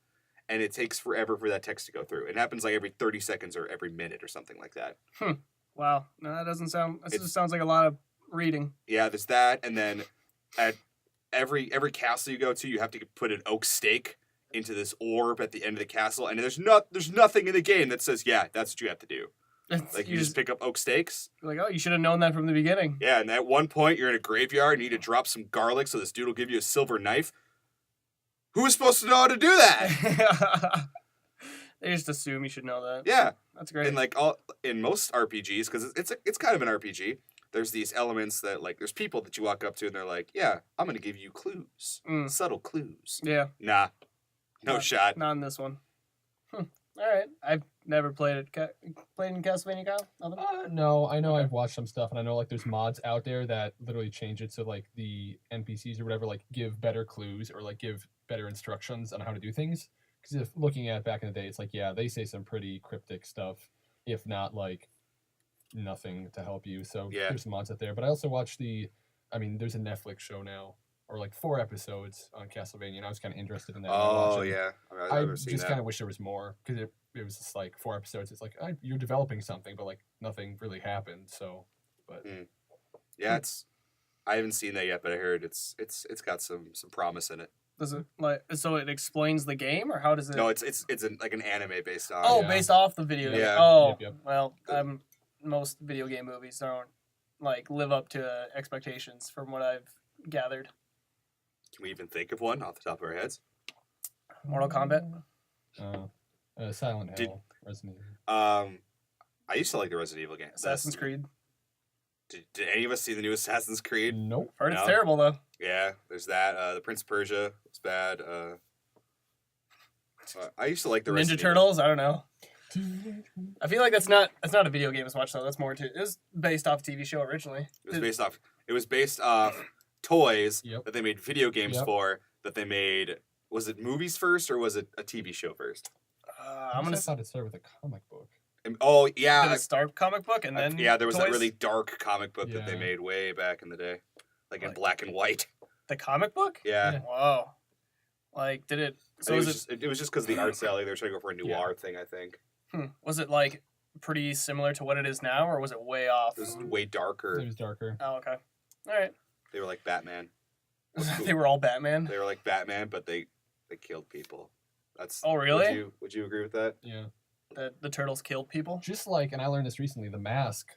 and it takes forever for that text to go through. It happens like every 30 seconds or every minute or something like that. Wow. No, that doesn't sound. That It's- just sounds like a lot of reading. Yeah, there's that, and then at every castle you go to, you have to put an oak stake into this orb at the end of the castle, and there's nothing in the game that says, yeah, that's what you have to do. Like you just pick up oak stakes. like, oh, you should have known that from the beginning. Yeah, and at one point you're in a graveyard and you need to drop some garlic so this dude will give you a silver knife. Who is supposed to know how to do that? They just assume you should know that. Yeah, That's great. and like in most RPGs, because it's kind of an RPG. There's these elements that like there's people that you walk up to and they're like, yeah, I'm gonna give you clues, Mm. subtle clues. Yeah, Nah, no Not- shot. not in this one. All right, I've never played it. Played in Castlevania, Kyle? Nothing? No, I know Okay. I've watched some stuff, and I know like there's mods out there that literally change it so like the NPCs or whatever like give better clues or like give better instructions on how to do things. Because if looking at it back in the day, it's like yeah, they say some pretty cryptic stuff, if not like nothing to help you. So Yeah. there's some mods out there. But I also watched there's a Netflix show now or like 4 episodes on Castlevania, and I was kind of interested in that. and I watched Oh it. yeah, I've I never seen just that. kind of wish there was more because it was just like 4 episodes. It's like you're developing something, but like nothing really happened. So, but Yeah, I haven't seen that yet, but I heard it's got some promise in it. Does it like so? It explains the game, or how does it? No, it's like an anime based on. Oh, Yeah. based off the video game. Yeah. Oh, Yep. well, most video game movies don't like live up to expectations from what I've gathered. Can we even think of one off the top of our heads? Mortal Kombat. Silent Did- Hill, Resident Evil. I used to like the Resident Evil game. Assassin's Creed. Did any of us see the new Assassin's Creed? Nope. Heard it's No. terrible though. Yeah, there's that. The Prince of Persia was bad. I used to like the Ninja Resident Evil. Turtles. I don't know. I feel like that's not a video game as much though. That's more to it was based off a TV show originally. It was based off toys Yep. that they made video games Yep. for. That they made. Was it movies first or was it a TV show first? I'm gonna. I thought it started with a comic book. Oh Did yeah, it start comic book and then yeah. There was that toys? really dark comic book that they Yeah. made way back in the day, like in Like- black and white. the comic book. Yeah. Yeah. Wow. Like, did it? So was it was just because the art style. They were trying to go for a Yeah. noir thing. I think Was it like pretty similar to what it is now, or was it way off? it was way darker. It was darker. Oh, okay. All right. They were like Batman. They were all Batman. They were like Batman, but they killed people. That's. Oh, really? Would you agree with that? Yeah. The turtles killed people. Just like, and I learned this recently. The Mask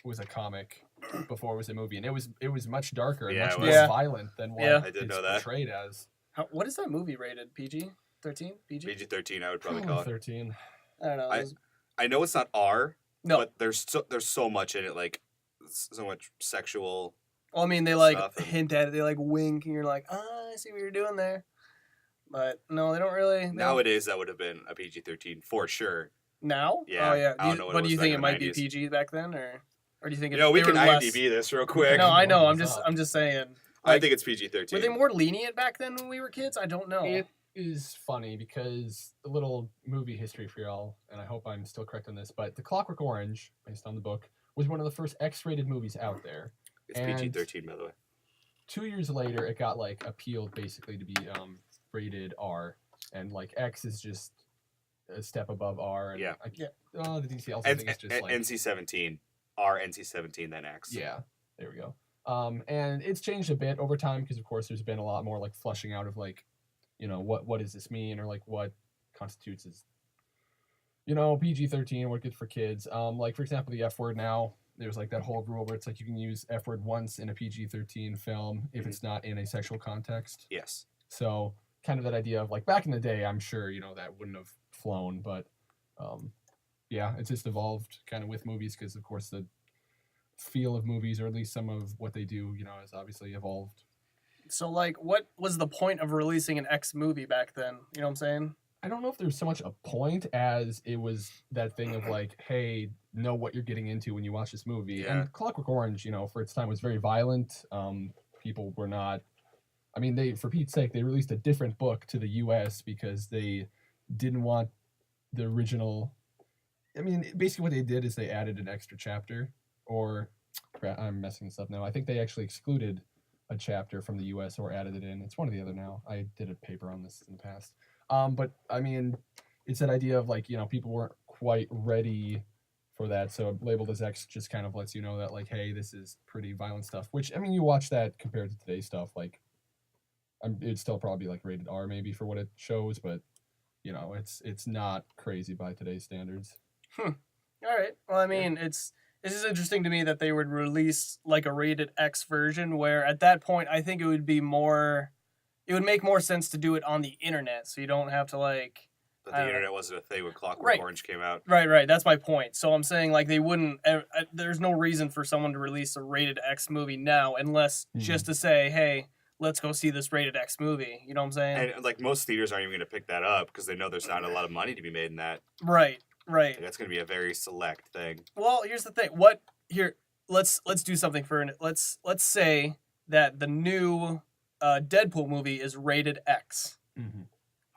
was a comic before it was a movie, and it was much darker and Yeah, much it more was. Yeah. violent than what Yeah. I did it's know that. portrayed as. What is that movie rated? PG-13? PG? PG-13, I would probably call it. 13. I don't know. I know it's not R, No. but there's so much in it, like so much sexual. Well, I mean, they like stuff and- hint at it. They like wink, and you're like, I see what you're doing there. But no, they don't really. they don't- Nowadays, that would have been a PG-13 for sure. Now? Yeah, Oh yeah. I don't know what it But do was you back think in it the might be 90s. PG back then, or do you think You know, we they can were less- IMDb this real quick. No, I know. Warm this up. I'm just saying. I Like, think it's PG-13. were they more lenient back then when we were kids? I don't know. It is funny because a little movie history for y'all, and I hope I'm still correct on this, but The Clockwork Orange, based on the book, was one of the first X-rated movies out there. It's and- PG-13, by the way. 2 years later, it got like appealed basically to be rated R, and like X is just a step above R. And Yeah. The DCL And, thing is just like NC-17, R NC-17 then X. yeah, there we go. And it's changed a bit over time because of course there's been a lot more like flushing out of like, what does this mean or like what constitutes as, PG-13, what good for kids. Like for example, the F word now. There's like that whole rule where it's like you can use F word once in a PG-13 film if Mhm. it's not in a sexual context. Yes. So kind of that idea of like back in the day, I'm sure that wouldn't have flown, but yeah, it's just evolved kind of with movies because of course the feel of movies or at least some of what they do, has obviously evolved. So like, what was the point of releasing an X movie back then? You know what I'm saying? I don't know if there's so much a point as it was that thing of like, hey, know what you're getting into when you watch this movie. Yeah. And Clockwork Orange, for its time was very violent. People were not. I mean, for Pete's sake, they released a different book to the U.S. because they didn't want the original. I mean, basically what they did is they added an extra chapter, or I'm messing this up now. I think they actually excluded a chapter from the U.S. or added it in. It's one or the other now. I did a paper on this in the past. But I mean, it's that idea of like, people weren't quite ready for that. So labeled as X just kind of lets you know that like, hey, this is pretty violent stuff. Which I mean, you watch that compared to today's stuff, like, it'd still probably be like rated R maybe for what it shows, but you know, it's not crazy by today's standards. All right. Well, I mean, it's is interesting to me that they would release like a rated X version, where at that point I think it would be more, it would make more sense to do it on the internet, so you don't have to like. But I the don't know. internet wasn't a thing when Clockwork Right. Orange came out. Right. That's my point. So I'm saying like they wouldn't. There's no reason for someone to release a rated X movie now, unless just to say, hey, let's go see this rated X movie. You know what I'm saying? And like most theaters aren't even going to pick that up because they know there's not a lot of money to be made in that. Right. Like, that's going to be a very select thing. Well, here's the thing. What here? Let's do something for it. Let's say that the new Deadpool movie is rated X. Mm-hmm.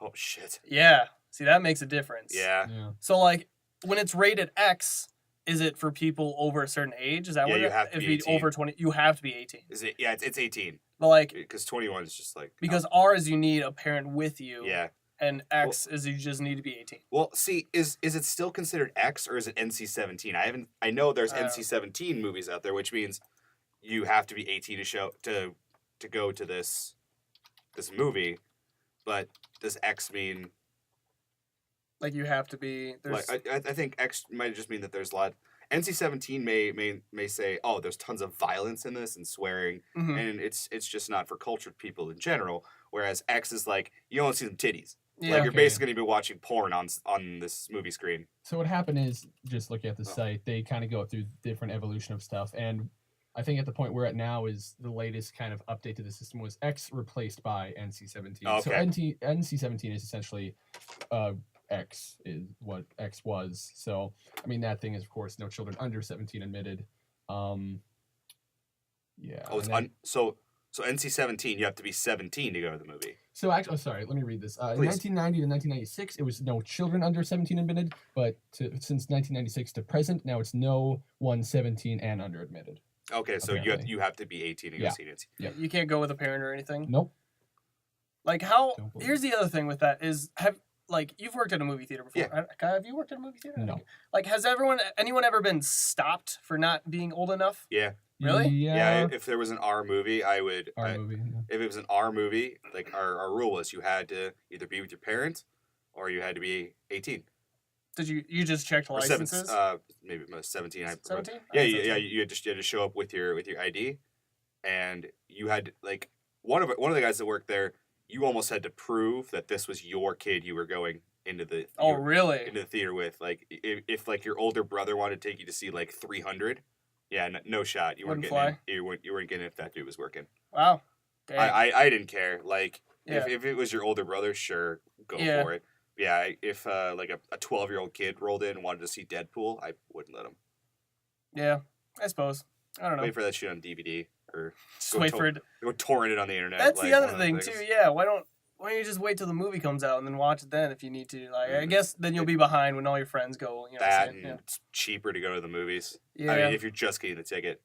Oh shit. Yeah. See, that makes a difference. Yeah. Yeah. So like when it's rated X, is it for people over a certain age? Is that Yeah, what you it- have to if be you 18. over 20, you have to be 18. Is it? Yeah, it's 18 But like because 21 is just like because R is you need a parent with you. yeah. And X is you just need to be 18. Well, see, is it still considered X or is it NC-17? I know there's NC-17 movies out there, which means you have to be 18 to go to this movie. But does X mean Like you have to be. There's like I think X might just mean that there's a lot. NC-17 may say, oh, there's tons of violence in this and swearing, Mhm. and it's just not for cultured people in general. Whereas X is like you only see some titties. yeah. Like you're Okay. basically gonna be watching porn on this movie screen. So what happened is, just looking at the site, they kind of go through different evolution of stuff, and I think at the point we're at now is the latest kind of update to the system was X replaced by NC-17. Oh, So okay. NC-17 is essentially X is what X was. So I mean that thing is of course no children under 17 admitted. Yeah. Oh, it's and then- so NC-17, you have to be 17 to go to the movie. So actually, oh, sorry, let me read this. In Please. 1990 to 1996, it was no children under 17 admitted, but since 1996 to present, now it's no one 17 and under admitted. Okay, so Apparently. you have to be 18 to go Yeah. see it. Yep. You can't go with a parent or anything. Nope. Like how? Don't believe Here's the other thing with that is like you've worked at a movie theater before. Yeah. Have you worked at a movie theater? No. Like has anyone ever been stopped for not being old enough? Yeah. Really? Yeah. If there was an R movie, I would. Our movie. Yeah. If it was an R movie, like our rule was you had to either be with your parents or you had to be 18 Did you just checked or 17. licenses? Maybe 17. 17? Yeah. You had to show up with your ID, and you had like one of the guys that worked there. You almost had to prove that this was your kid you were going into the Oh you were really? into the theater with. Like if like your older brother wanted to take you to see like 300, yeah, no shot. You weren't Wouldn't getting fly? in. You weren't getting it if that dude was working. Wow. Dang. I didn't care. Like Yeah. if it was your older brother, sure, go Yeah. for it. But yeah, if like a 12-year-old kid rolled in and wanted to see Deadpool, I wouldn't let him. Yeah. I suppose. I don't know. Wait for that shit on DVD or Just go wait to- for it. go torrent it on the internet. That's like, the other one of the thing things. too. Yeah. Why don't you just wait till the movie comes out and then watch it then if you need to? Like I Mhm. guess then you'll be behind when all your friends go. You know. That see it. and Yeah. it's cheaper to go to the movies. Yeah. I mean, if you're just getting the ticket.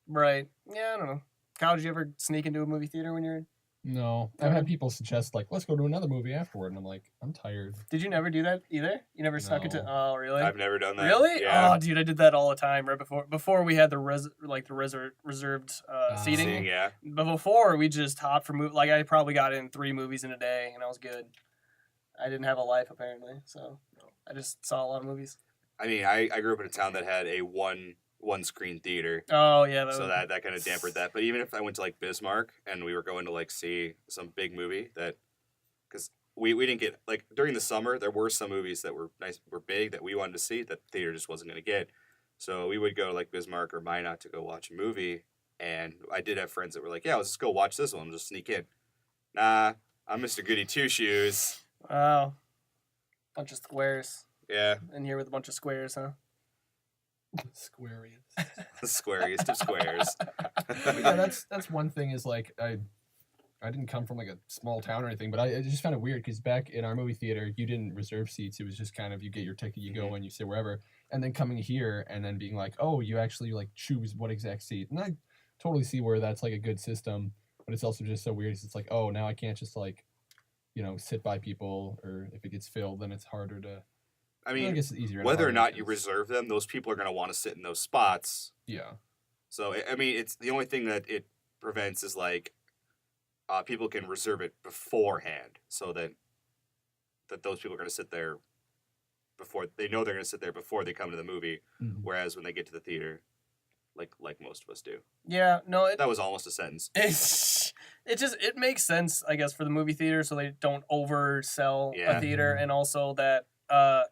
Right. Yeah. I don't know. Kyle, did you ever sneak into a movie theater when you're? No, I've had people suggest like, let's go to another movie afterward, and I'm like, I'm tired. Did you never do that either? You never snuck into? No. Oh, really? I've never done that. Really? Yeah. Oh, dude, I did that all the time. Right before we had the reserved seating. Seeing, yeah. But before we just hopped from movie. Like I probably got in 3 movies in a day, and I was good. I didn't have a life apparently, so I just saw a lot of movies. I mean, I grew up in a town that had a one screen theater. Oh yeah, So that kind of dampened that. But even if I went to like Bismarck and we were going to like see some big movie that, because we didn't get like during the summer there were some movies that were big that we wanted to see that the theater just wasn't going to get. So we would go to like Bismarck or Minot to go watch a movie, and I did have friends that were like, yeah, let's just go watch this one, just sneak in. Nah, I'm Mr. Goody Two Shoes. Wow, bunch of squares Yeah, in here with a bunch of squares, huh? Squarius. the squariest of squares. Yeah, that's one thing is like I didn't come from like a small town or anything, but I just found it weird because back in our movie theater, you didn't reserve seats. It was just kind of you get your ticket, you go and you sit wherever, and then coming here and then being like, oh, you actually like choose what exact seat, and I totally see where that's like a good system, but it's also just so weird. 'Cause it's like, oh, now I can't just like, sit by people, or if it gets filled, then it's harder to I I mean, guess it's easier. in whether or apartments not you 'cause- reserve them, those people are going to want to sit in those spots. Yeah. So I mean, it's the only thing that it prevents is like people can reserve it beforehand, so that those people are going to sit there before they know they're going to sit there before they come to the movie. Mhm. Whereas when they get to the theater, like most of us do, Yeah, no, that was almost a sentence. it makes sense, I guess, for the movie theater, so they don't oversell Yeah. a theater, Mhm. and also that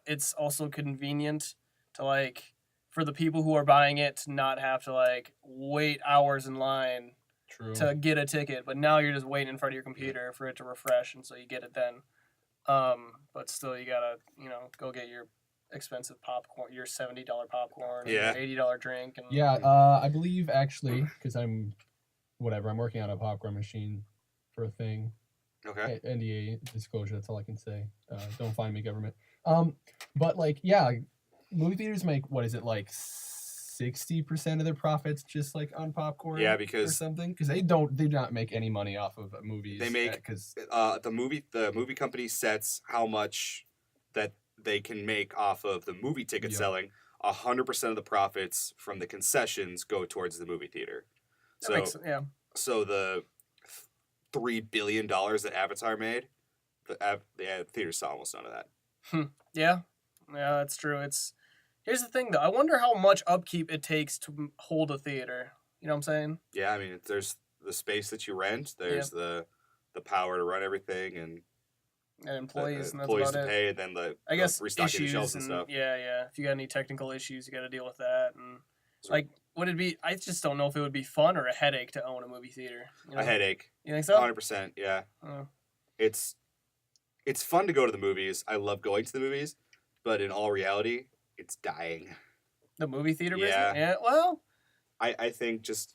it's also convenient to like for the people who are buying it to not have to like wait hours in line True. to get a ticket, but now you're just waiting in front of your computer for it to refresh, and so you get it then. But still, you gotta go get your expensive popcorn, your $70 popcorn, and Yeah. your $80 drink, and Yeah, I believe actually, because I'm working on a popcorn machine for a thing. Okay. NDA disclosure, that's all I can say. Don't find me, government. But like, yeah, movie theaters make what is it like 60% of their profits just like on popcorn? Yeah, or because something because they do not make any money off of movies. They make- because the movie company sets how much that they can make off of the movie ticket Yep. selling. 100% of the profits from the concessions go towards the movie theater. that makes yeah. So the $3 billion that Avatar made, the theater saw almost none of that. Yeah, that's true. Here's the thing though. I wonder how much upkeep it takes to hold a theater. You know what I'm saying? Yeah, I mean, there's the space that you rent, there's the power to run everything, and And employees, and that's employees about to it. pay, and then I guess restocking the issues shelves and stuff. yeah. If you got any technical issues, you got to deal with that. And So- like, would it be? I just don't know if it would be fun or a headache to own a movie theater. You know? A headache, You think so? 100%. Yeah, Oh. it's fun to go to the movies. I love going to the movies, but in all reality, it's dying. The movie theater Yeah. business? Yeah. Well, I think just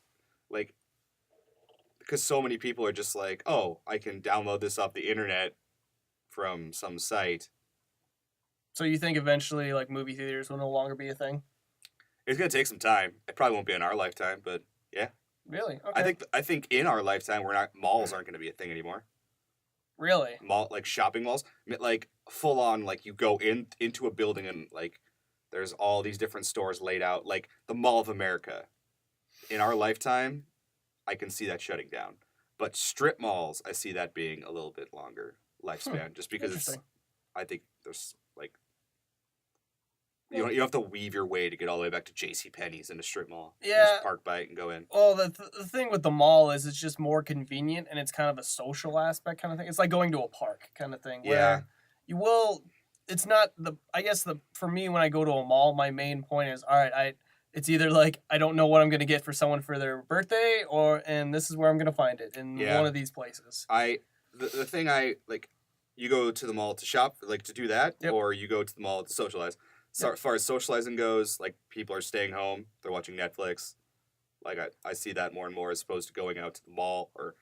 like because so many people are just like, oh, I can download this off the internet from some site. so you think eventually like movie theaters will no longer be a thing? It's gonna take some time. It probably won't be in our lifetime, but Really? Okay. I think in our lifetime, malls aren't gonna be a thing anymore. Really? Like shopping malls, like full on, like you go into a building and like there's all these different stores laid out, like the Mall of America. In our lifetime, I can see that shutting down. But strip malls, I see that being a little bit longer lifespan, just because Interesting. I think there's like you don't have to weave your way to get all the way back to J.C. Penney's in a strip mall. You Yeah. just park by it and go in. Well, the thing with the mall is it's just more convenient and it's kind of a social aspect kind of thing. It's like going to a park kind of thing. Where Yeah. You will. It's not I guess for me when I go to a mall, my main point is all right. It's either like I don't know what I'm gonna get for someone for their birthday, and this is where I'm gonna find it in Yeah. one of these places. The thing I like, you go to the mall to shop, like to do that, Yep. or you go to the mall to socialize. So Yep. as far as socializing goes, like people are staying home, they're watching Netflix. Like I see that more and more as opposed to going out to the mall, or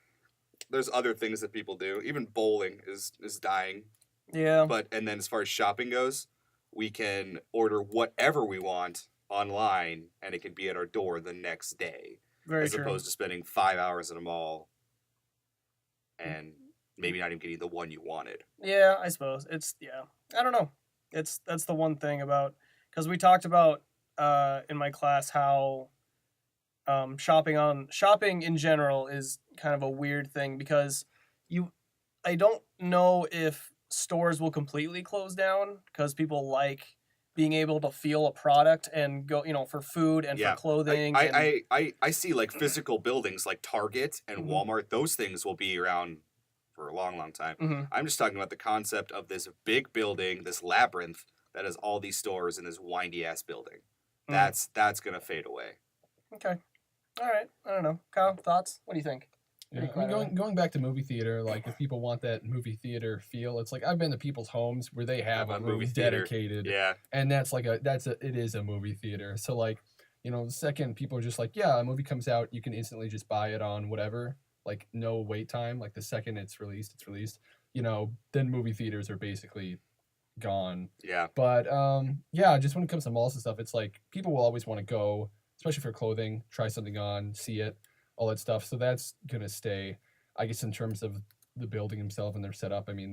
there's other things that people do. Even bowling is dying. Yeah. And then as far as shopping goes, we can order whatever we want online and it can be at our door the next day. Very As true. opposed to spending 5 hours at a mall and maybe not even getting the one you wanted. Yeah, I suppose I don't know. That's the one thing about because we talked about in my class how shopping in general is kind of a weird thing because I don't know if stores will completely close down because people like being able to feel a product and go for food and Yeah. for clothing. I see like physical buildings like Target and Mhm. Walmart. Those things will be around for a long, long time. Mhm. I'm just talking about the concept of this big building, this labyrinth that has all these stores in this windy ass building. Mm. That's gonna fade away. Okay. All right. I don't know. Kyle, thoughts? What do you think? Yeah, Pretty I mean, quiet. going back to movie theater, like if people want that movie theater feel, it's like I've been to people's homes where they have a movie room theater. dedicated, Yeah. and it is a movie theater. So like, the second people are just like, yeah, a movie comes out, you can instantly just buy it on whatever, like no wait time. Like the second it's released, then movie theaters are basically gone. Yeah. But yeah, just when it comes to malls and stuff, it's like people will always want to go, especially for clothing, try something on, see it, all that stuff. So that's gonna stay. I guess in terms of the building himself and their setup, I mean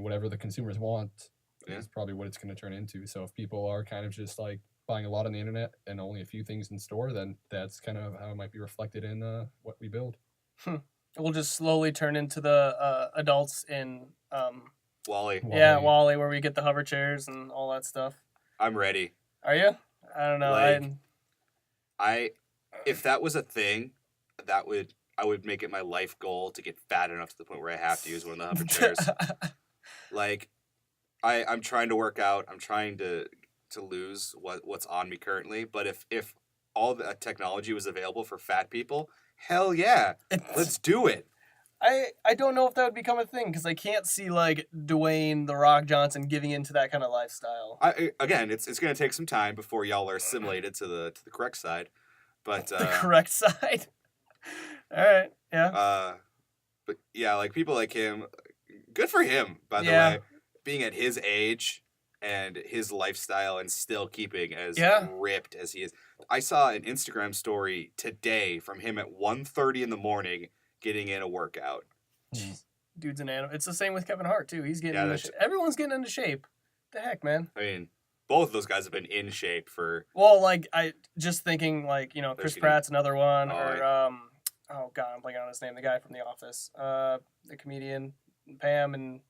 whatever the consumers want, Yeah. is probably what it's going to turn into. So if people are kind of just like buying a lot on the internet and only a few things in store, then that's kind of how it might be reflected in what we build. We'll just slowly turn into the adults in Wally, yeah, Wally. Wally, where we get the hover chairs and all that stuff. I'm ready. Are you? I don't know. Like, if that was a thing, I would make it my life goal to get fat enough to the point where I have to use one of the hover chairs. Like, I'm trying to work out. I'm trying to lose what's on me currently. But if all the technology was available for fat people, hell yeah, let's do it. I don't know if that would become a thing because I can't see like Dwayne the Rock Johnson giving into that kind of lifestyle. Again, it's gonna take some time before y'all are assimilated to the correct side. But The correct side. All right. Yeah. But yeah, like people like him, good for him, by the Yeah. way, being at his age and his lifestyle and still keeping as Yeah. ripped as he is. I saw an Instagram story today from him at 1:30 in the morning getting in a workout. Dude's an animal. It's the same with Kevin Hart too. He's getting Yeah, into that's- shape. Everyone's getting into shape. The heck, man. I mean, both of those guys have been in shape for Well, like I just thinking like, Chris There's getting- Pratt's another one Oh, or yeah. oh god, I'm blanking on his name, the guy from The Office. The comedian Pam and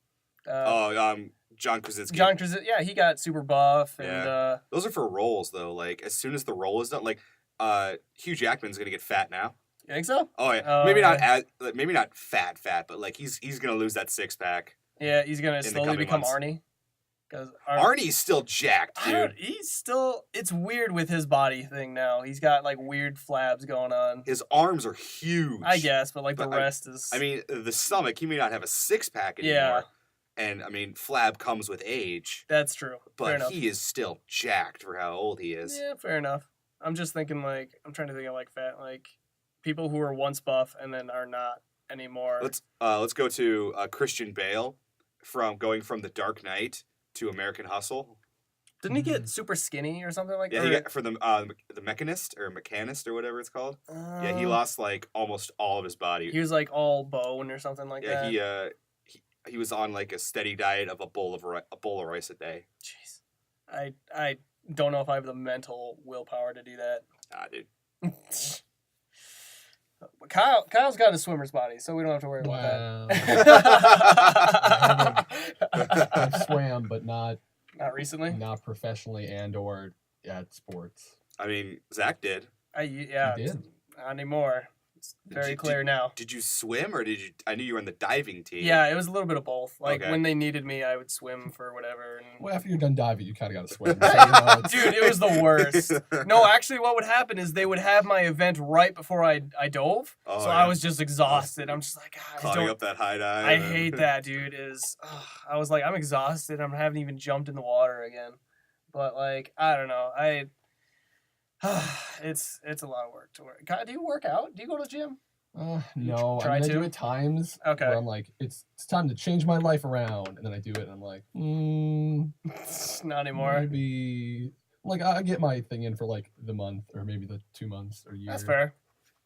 John Krasinski. John Krasinski. Yeah, he got super buff and Yeah. Those are for roles though. Like as soon as the role is done, like Hugh Jackman's gonna get fat now. you think so? Oh yeah, Oh, maybe not yeah. as maybe not fat, but like he's gonna lose that 6-pack. Yeah, he's gonna the slowly coming become months. Arnie. Because Arnie's still jacked, dude. he's still. It's weird with his body thing now. He's got like weird flabs going on. His arms are huge. I guess, but like the But rest is. I mean, the stomach. He may not have a 6-pack anymore. Yeah. And I mean, flab comes with age, that's true. Fair but enough. he is still jacked for how old he is. Yeah, fair enough. I'm just thinking like I'm trying to think of like fat like people who were once buff and then are not anymore. Let's go to Christian Bale going from The Dark Knight to American Hustle. Didn't he get super skinny or something like Yeah, that? he got for the Mechanist or whatever it's called. Yeah, he lost like almost all of his body. He was like all bone or something like Yeah, that. he was on like a steady diet of a bowl of rice a day. Jeez, I don't know if I have the mental willpower to do that. Ah, dude. Kyle's got a swimmer's body, so we don't have to worry about Wow. that. I've swam, but not Not recently. professionally and or at sports. I mean, Zach did. Yeah, You did? not anymore. It's very you- clear now. Did you swim or did you? I knew you were on the diving team. Yeah, it was a little bit of both. Like Okay. when they needed me, I would swim for whatever. And... Well, after you're done diving, you kind of got to swim. So, it's- Dude, it was the worst. No, actually, what would happen is they would have my event right before I dove, Oh, so yeah. I was just exhausted. I'm just like, God, I Climbing don't. up that high dive. I hate that, dude. I was like, I'm exhausted. I haven't even jumped in the water again. But like, I don't know. It's a lot of work to work. God, do you work out? Do you go to the gym? no, try I mean, I to? do at times. Okay. Where I'm like, it's time to change my life around, and then I do it, and I'm like, Not anymore. maybe. Like I get my thing in for like the month, or maybe the 2 months or year. That's fair.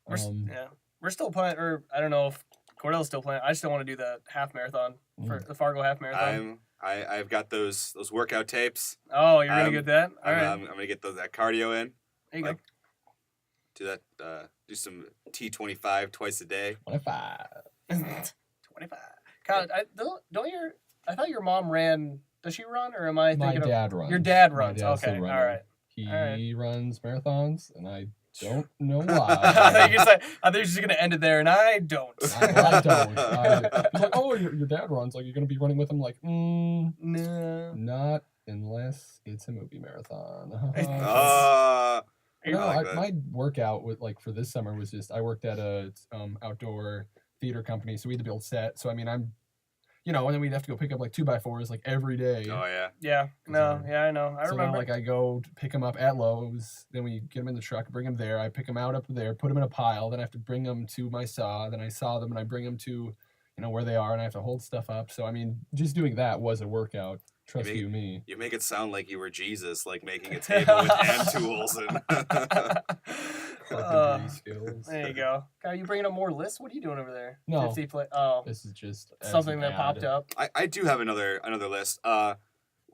Um, Yeah, we're still playing, or I don't know if Cordell's still playing. I just don't want to do the half marathon for the Fargo half marathon. I've got those workout tapes. Oh, you're gonna I'm- get that? All right, I'm gonna get that cardio in. there you like, Do that. Do some T25 twice a day. 25. go. 25. God, I thought your mom ran. Does she run, or am I My thinking dad runs. Your dad My runs. dad's the Okay, all runner. right. He Alright. runs marathons, and I don't know I why. thought you said- I thought you were just gonna end it there, and I don't. I don't. He's like, oh, your dad runs. Like, you're gonna be running with him. Like, No. not unless it's a movie marathon. Are you No, like that. my workout with like for this summer was just I worked at a outdoor theater company, so we had to build set. So I mean, and then we'd have to go pick up like 2x4s like every day. Oh yeah. Yeah. No. Yeah, I know. I So now, remember. like I go to pick them up at Lowe's, then we get them in the truck, bring them there. I pick them out up there, put them in a pile. Then I have to bring them to my saw. Then I saw them and I bring them to, where they are, and I have to hold stuff up. So I mean, just doing that was a workout. Trust Maybe- you me. You make it sound like you were Jesus, like making a table with hand tools and. Carpentry skills. There you go. Are you bringing up more lists? What are you doing over there? No. 50 play. Oh, This is just as something an that ad. popped up. I do have another list.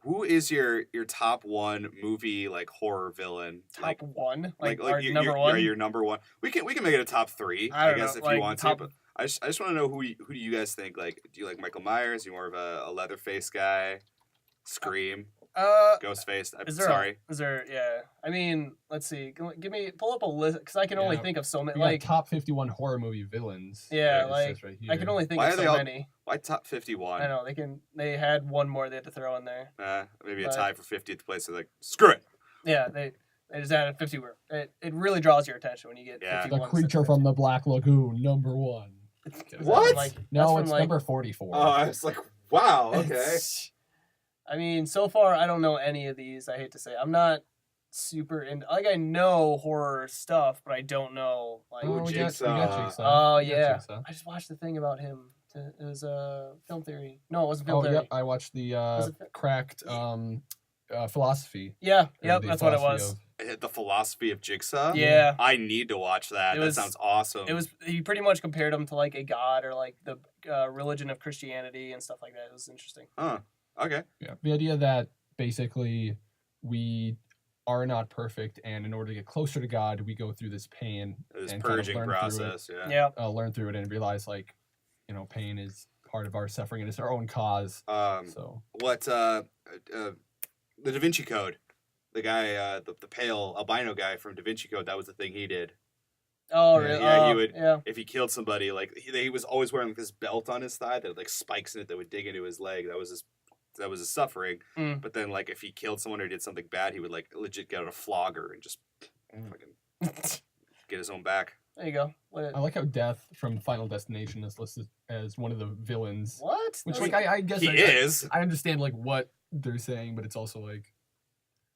who is your top one movie like horror villain? Top one, Like our you- number your, one. your number one. We can make it a top three, I don't guess, know, if like, you want top- to. But I just want to know who do you guys think? Like, do you like Michael Myers? Are you more of a Leatherface guy? Scream, Ghostface. I'm Is there? sorry. Is there? Yeah. I mean, let's see. Pull up a list because I can only Yeah. think of so We many. got Like, top 51 horror movie villains. Yeah, it like, says right I can here. only think Why of are they so all- many. Why top 51? I know they had one more they had to throw in there. Maybe a But- tie for 50th place. They're like, screw it. Yeah, they just added 50 word. It really draws your attention when you get Yeah. 51. The Creature from the Black Lagoon, number 1. Is that from, What? Like, No, that's it's from, like, number 44. Oh, I was like, wow, okay. I mean, so far I don't know any of these. I hate to say, I'm not super into. Like, I know horror stuff, but I don't know like. Oh, we got Jigsaw. Jigsaw. Oh We got yeah, Jigsaw. I just watched the thing about him. It was Film Theory. No, it wasn't Film Oh, Theory. yep. I watched the Was it- cracked philosophy. Yeah, or yep, the that's what it philosophy was. of- The philosophy of Jigsaw. Yeah. I need to watch that. It That was- sounds awesome. It was he pretty much compared him to like a god or like the religion of Christianity and stuff like that. It was interesting. Huh. Okay. Yeah. The idea that basically we are not perfect, and in order to get closer to God, we go through this pain This and kind of purging learn through it. process. Yeah. Yeah. Learn through it and realize, like, pain is part of our suffering and it's our own cause. So What the Da Vinci Code, the guy, the pale albino guy from Da Vinci Code, that was the thing he did. Oh Yeah, really? yeah, he Oh, would- Yeah. If he killed somebody, like he was always wearing like, this belt on his thigh that had, like spikes in it that would dig into his leg. That was his suffering. Mm. But then like if he killed someone or did something bad, he would like legit get out a flogger and just fucking get his own back. There you go. I like how Death from Final Destination is listed as one of the villains. What? Which, That like, I guess He I is. I understand like what they're saying, but it's also like,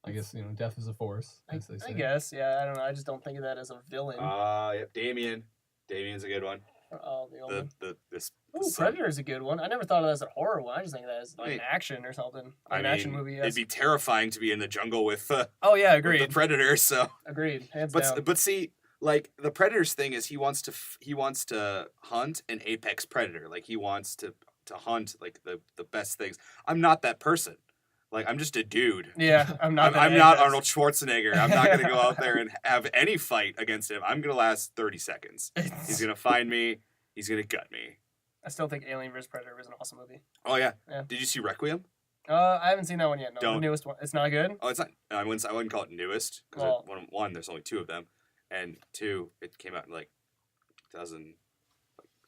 I guess death is a force, as they say. I guess. Yeah. I don't know. I just don't think of that as a villain. Yep, Damien. Damien's a good one. Oh, the old one. This Ooh, son- Predator's a good one. I never thought of that as a horror one. I just think of that as like Wait. an action or something. I An action mean, movie. It'd Yes. be terrifying to be in the jungle with, Oh yeah, with agreed. the predator. So, Agreed. Hands down. but see, like the predator's thing is he wants to hunt an apex predator. Like he wants to hunt like the best things. I'm not that person. Like I'm just a dude. Yeah, I'm not. I'm not Arnold Schwarzenegger. I'm not gonna go out there and have any fight against him. I'm gonna last 30 seconds. He's gonna find me. He's gonna gut me. I still think Alien vs Predator was an awesome movie. Oh yeah. Yeah. Did you see Requiem? I haven't seen that one yet. No, Don't. the newest one. It's not good. Oh, it's not. I wouldn't call it newest because Well- one, there's only two of them, and two, it came out in like 2000,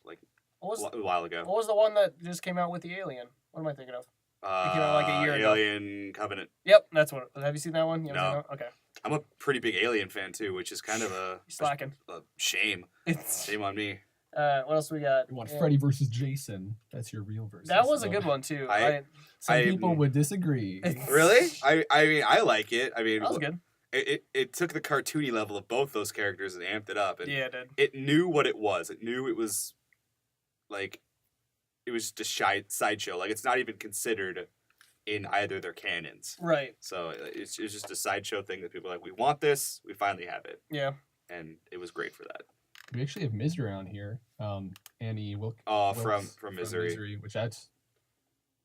like What was a while ago. what was the one that just came out with the alien? What am I thinking of? came out like a year ago. Alien Covenant. Yep, that's what. Have you seen that one? You haven't No. seen that one? Okay, I'm a pretty big Alien fan too, which is kind of you're slacking. a shame. It's, Shame on me. what else we got? You want Yeah. Freddy versus Jason? That's your real versus. That was a so- good one too. I- Some I- people would disagree. Really? I mean, I like it. I mean, That was good. it took the cartoony level of both those characters and amped it up. And Yeah, it did. it knew what it was. It knew it was like it was just sideshow. Like it's not even considered in either their canons. Right. So it's just a sideshow thing that people are like, we want this, we finally have it, Yeah. and it was great for that. We actually have Misery on here. Annie Wilkes. Oh, Wilkes from Misery. which that's,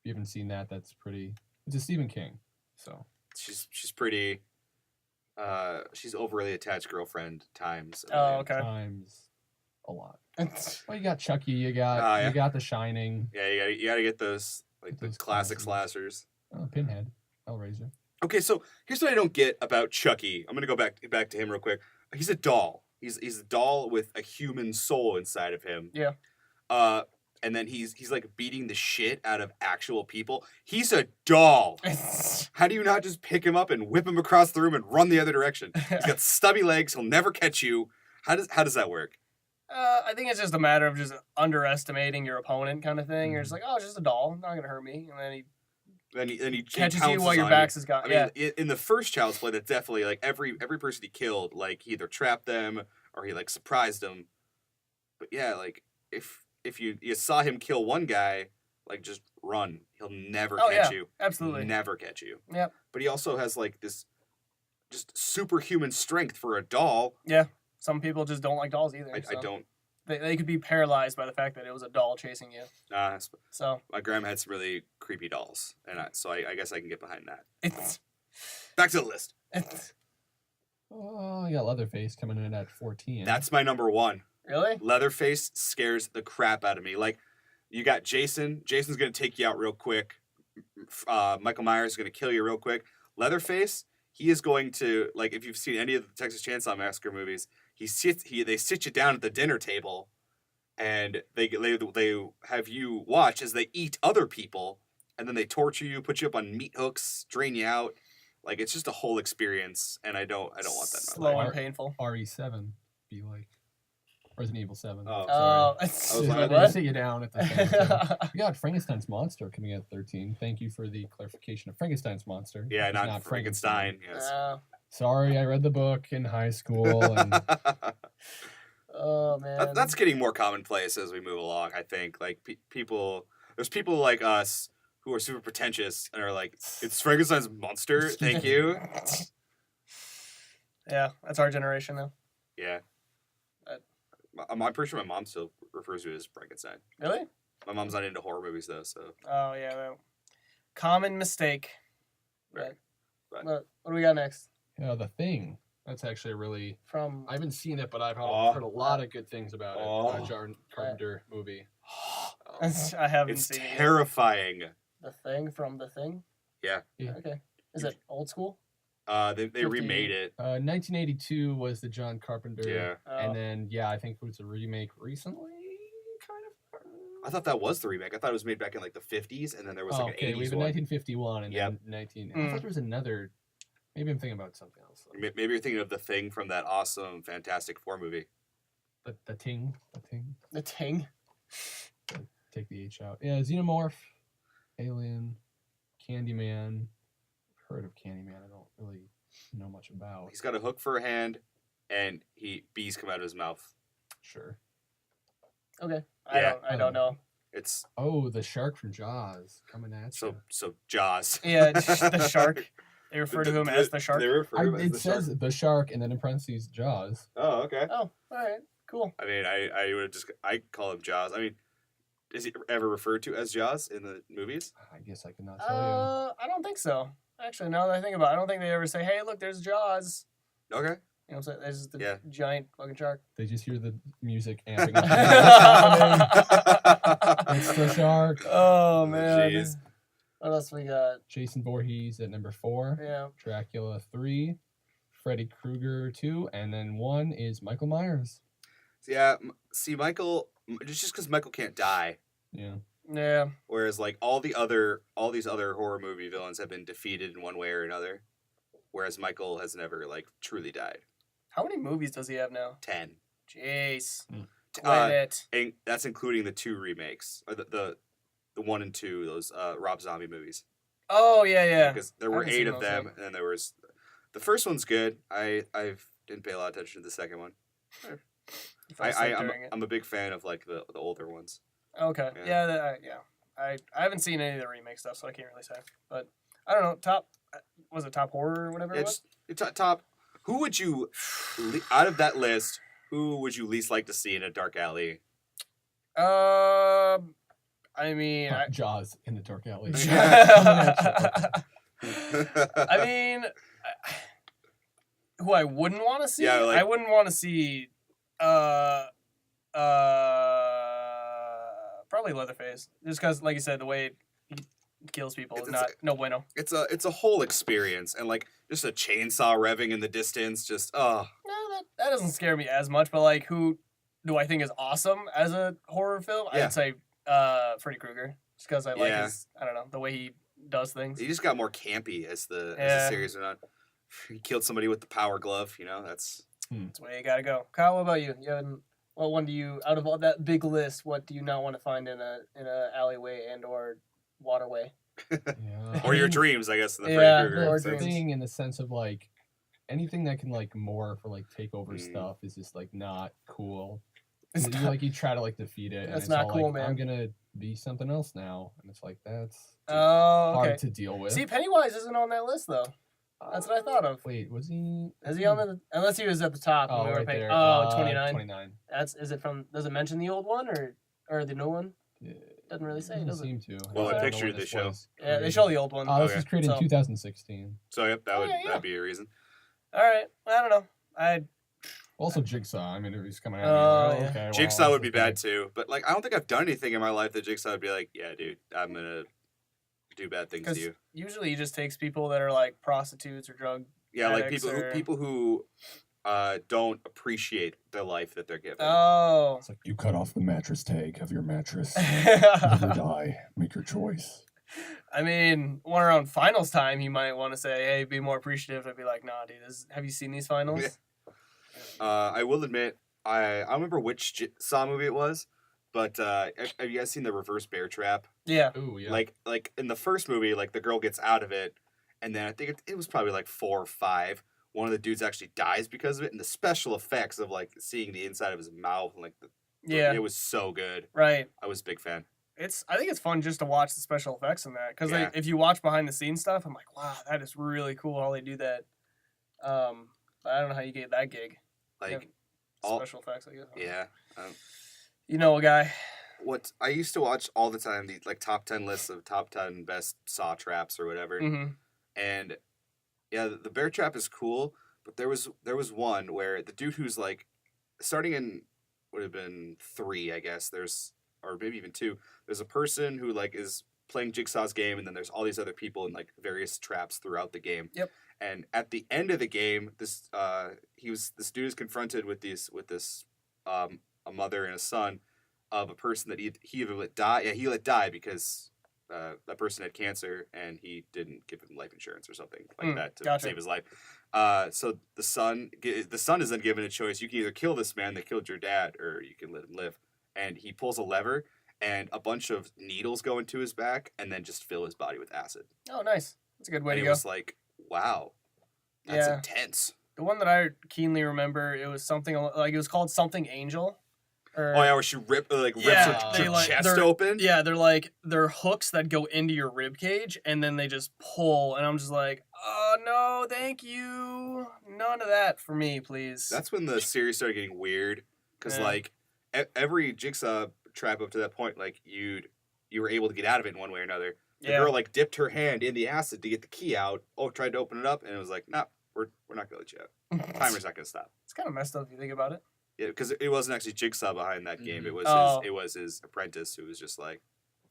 if you haven't seen that, that's pretty. It's a Stephen King. So She's pretty. She's overly attached girlfriend times. Oh, okay. times a lot. Well, you got Chucky. You got Yeah. you got The Shining. Yeah, you gotta get those like the Those classic classics. slashers. Pinhead. Hellraiser. Okay, so here's what I don't get about Chucky. I'm gonna go back to him real quick. He's a doll. He's a doll with a human soul inside of him. Yeah. And then he's like beating the shit out of actual people. He's a doll. How do you not just pick him up and whip him across the room and run the other direction? He's got stubby legs. He'll never catch you. How does that work? I think it's just a matter of just underestimating your opponent, kind of thing. You're just like, oh, it's just a doll, not gonna hurt me, and then he Then he catches you pounces while your on back's is gone. I mean, Yeah. in the first Child's Play, that's definitely like every person he killed, like he either trapped them or he like surprised them. But yeah, like if you saw him kill one guy, like just run. He'll never Oh, catch yeah. you. Absolutely. Never catch you. Yep. But he also has like this just superhuman strength for a doll. Yeah. Some people just don't like dolls either. I so. don't they could be paralyzed by the fact that it was a doll chasing you. So My grandma had some really creepy dolls, and so I guess I can get behind that. it's Back to the list. Oh, you got Leatherface coming in at 14. That's my number one. really. Leatherface scares the crap out of me. Like, you got Jason. Jason's gonna take you out real quick. Michael Myers is gonna kill you real quick. Leatherface, he is going to, like, if you've seen any of the Texas Chainsaw Massacre movies, they sit you down at the dinner table, and they have you watch as they eat other people, and then they torture you, put you up on meat hooks, drain you out. Like, it's just a whole experience, and I don't want that in my Slow life. and painful. RE7 be like Resident Evil 7. Oh, sorry. Oh, I was They like, what? sit you down at the thing. We got Frankenstein's Monster coming at 13. Thank you for the clarification of Frankenstein's Monster. Yeah, It's not Frankenstein. Yes. Sorry, I read the book in high school. And Oh man. That's getting more commonplace as we move along. I think like there's people like us who are super pretentious and are like, it's Frankenstein's monster. Thank you. Yeah, that's our generation though. Yeah. Uh, I'm pretty sure my mom still refers to it as Frankenstein. Really? My mom's not into horror movies though, so Oh yeah. Well, common mistake. Right. What do we got next? The Thing. That's actually a really. From I haven't seen it, but I've Oh. heard a lot of good things about it. Oh. John Carpenter movie. I haven't it's seen it yet. terrifying. The Thing from The Thing. Yeah. Okay. Is it old school? They 50. remade it. 1982 was the John Carpenter. Yeah. Oh. And then I think it was a remake recently, kind of. I thought that was the remake. I thought it was made back in like the 50s, and then there was like okay, an we 80s have a one. 1951 and Yep. then 19. I Mm. thought there was another. Maybe I'm thinking about something else. Maybe you're thinking of the Thing from that awesome Fantastic Four movie. The Ting. The Ting. Take the H out. Yeah, Xenomorph, Alien, Candyman. Heard of Candyman? I don't really know much about. He's got a hook for a hand, and bees come out of his mouth. Sure. Okay. Yeah. I don't know. It's Oh, the shark from Jaws coming at you. so Jaws. Yeah, the shark. They refer to him as the shark. They refer to him as It the says shark. the shark and then in parentheses Jaws. Oh, okay. Oh, all right. Cool. I mean, I would just I call him Jaws. I mean, is he ever referred to as Jaws in the movies? I guess I could not tell I don't think so. Actually, now that I think about it, I don't think they ever say, "Hey, look, there's Jaws." Okay. You know what I'm saying? There's the Yeah. giant fucking shark. you. They just hear the music amping up. It's the shark. Oh man. Jeez. What else we got? Jason Voorhees at number 4. Yeah. Dracula 3. Freddy Krueger 2. And then 1 is Michael Myers. Yeah. See, Michael, just because Michael can't die, Yeah. Yeah. whereas like all these other horror movie villains have been defeated in one way or another, whereas Michael has never like truly died. How many movies does he have now? 10. Jeez. Mm. Quit it. And that's including the 2 remakes, or the 1 and 2, those Rob Zombie movies. Oh yeah, yeah. Because there I were haven't 8 seen of those them, yet. and then there was the first one's good. I didn't pay a lot of attention to the second one. You fell asleep during it. I'm a big fan of like the older ones. Okay. Yeah. Yeah. I haven't seen any of the remake stuff, so I can't really say. But I don't know. Top was it top horror or whatever it was? It's top. Who would you out of that list? Who would you least like to see in a dark alley? I mean, Jaws in the dark alley. I mean, who I wouldn't want to see? Yeah, like- I wouldn't want to see. Probably Leatherface, just because, like you said, the way he kills people is It's- not no bueno. It's a whole experience, and like just a chainsaw revving in the distance. Just No, that doesn't scare me as much. But like, who do I think is awesome as a horror film? Yeah. I'd say Freddy Krueger, just because I like Yeah. his. I don't know the way he does things. he just got more campy as the Yeah. series went on. He killed somebody with the power glove. You know that's. That's where you gotta go. Kyle, what about you? What one do you, out of all that big list, what do you not want to find in a alleyway and or waterway? Yeah. Or your dreams, I guess. In the Yeah, Freddy Krueger or sense. dreams. Thing in the sense of like anything that can like morph or like take over Mm. stuff is just like not cool. It's You try to like defeat it. And That's it's not all cool, like, man. I'm gonna be something else now, and it's like that's Oh, hard okay. to deal with. See, Pennywise isn't on that list though. That's what I thought of. Wait, was he? Is he on the? Unless he was at the top. Oh, when we were right paying- there. Oh, 29. 29. Is it from? Does it mention the old one or the new one? Yeah, Doesn't really say, doesn't does it? seem to. Well, I don't know picture when they this show. was Yeah, they created. show the old one. Oh, this Okay. was created So- in 2016. So yep, Oh, yeah. that'd be a reason. All right. I don't know. Also, Jigsaw. I mean, if he's coming out. Oh, like, yeah. okay, well, Jigsaw would this be is bad too, but like I don't think I've done anything in my life that Jigsaw would be like, yeah, dude, I'm gonna do bad things to Because you. usually he just takes people that are like prostitutes or drug. Yeah, like addicts people or- people who don't appreciate the life that they're given. Oh. It's like you cut off the mattress tag of your mattress. I Die. Make your choice. mean, one around finals time, he might want to say, "Hey, be more appreciative." I'd be like, "Nah, dude. Have you seen these finals?" Yeah. I will admit, I don't remember which Saw movie it was, but have you guys seen the Reverse Bear Trap? Yeah. Ooh, yeah. Like in the first movie, like the girl gets out of it, and then I think it was probably like 4 or 5. One of the dudes actually dies because of it, and the special effects of like seeing the inside of his mouth and like Yeah. it was so good. Right. I was a big fan. I think it's fun just to watch the special effects in that because Yeah. if you watch behind the scenes stuff, I'm like, wow, that is really cool how they do that. But I don't know how you get that gig. Like Yeah. all Special effects, I guess. yeah. You know a guy. What I used to watch all the time, the like top 10 lists of top 10 best saw traps or whatever. Mm-hmm. And yeah, the bear trap is cool, but there was one where the dude who's like starting in would have been 3, I guess. Or maybe even 2. There's a person who like is playing Jigsaw's game, and then there's all these other people in like various traps throughout the game. Yep. And at the end of the game, this dude is confronted with a mother and a son of a person that he either let die. Yeah, he let die because that person had cancer and he didn't give him life insurance or something like that to gotcha. save his life. So the son is then given a choice. You can either kill this man that killed your dad, or you can let him live. And he pulls a lever, and a bunch of needles go into his back, and then just fill his body with acid. Oh, nice. That's a good way And to it go. was like, wow, that's Yeah. intense. The one that I keenly remember, it was something like it was called Something Angel. Or, Oh yeah, where she rips Yeah, her they, like, chest they're- open. Yeah, they're hooks that go into your rib cage and then they just pull, and I'm just like, oh no, thank you, none of that for me, please. That's when the series started getting weird, because Yeah. like every Jigsaw trap up to that point, like you were able to get out of it in one way or another. The yeah. girl like dipped her hand in the acid to get the key out. Oh, tried to open it up, and it was like, nah, we're not gonna let you out. Timer's not gonna stop. It's kind of messed up if you think about it. Yeah, because it wasn't actually Jigsaw behind that game. Mhm. It was Oh. it was his apprentice who was just like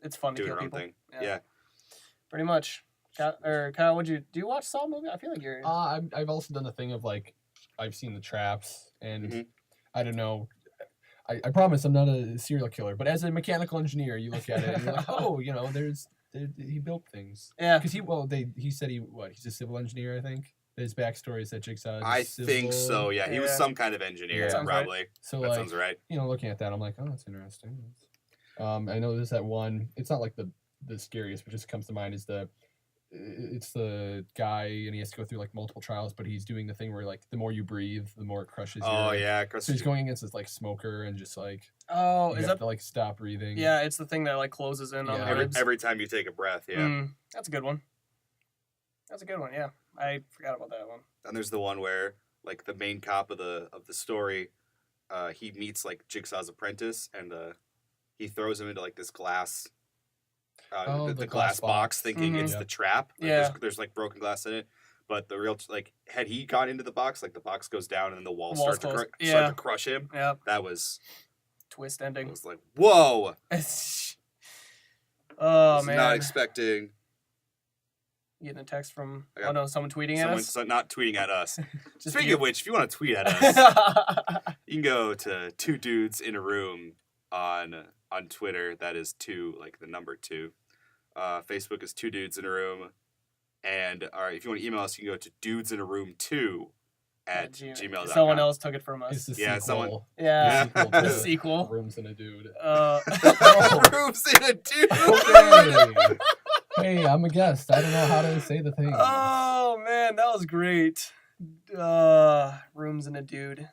It's fun to doing kill her own people. thing. Yeah. Yeah. Pretty much. Kyle, do you watch Saw movie? I feel like you're. I've also done the thing of like, I've seen the traps, and Mhm. I don't know. I promise I'm not a serial killer, but as a mechanical engineer, you look at it and you're like, oh, you know, he built things. Yeah. Because he said he's a civil engineer, I think. His backstory is that Jigsaw is I civil. think so. Yeah, he was Yeah. some kind of engineer, Yeah. Sounds right. probably. So That like, sounds right. you know, looking at that, I'm like, oh, that's interesting. I know there's that one. It's not like the scariest, but just comes to mind is it's the guy, and he has to go through like multiple trials, but he's doing the thing where like the more you breathe, the more it crushes. Oh your, yeah, So he's going against this like smoker, and just like Oh, you is have that? to like stop breathing. Yeah, it's the thing that like closes in on Yeah, the every, ribs. every time you take a breath. Yeah. That's a good one. That's a good one. Yeah, I forgot about that one. And there's the one where like the main cop of the story, he meets like Jigsaw's apprentice, and he throws him into like this glass. The glass box, thinking Mhm. it's Yeah. the trap. Like, Yeah. there's like broken glass in it, but the real like had he got into the box, like the box goes down and then the walls Walls start to close. start Yeah. to crush him. Yeah, That was twist I ending. was like, whoa! Oh was man, not expecting getting a text from I got someone tweeting at someone us. not tweeting at us. Just Speaking you. of which, if you want to tweet at us, you can go to 2 Dudes in a Room on Twitter. That is 2, like the number 2. Facebook is 2 Dudes in a Room. And if you want to email us, you can go to dudesinAroom2 at gmail.com. Someone else took it from It's us. the Yeah, sequel. someone- Yeah, sequel the to sequel. Rooms and a Dude. Rooms in a Dude. Okay. Hey, I'm a guest. I don't know how to say the thing. Oh man, that was great. Rooms in a dude.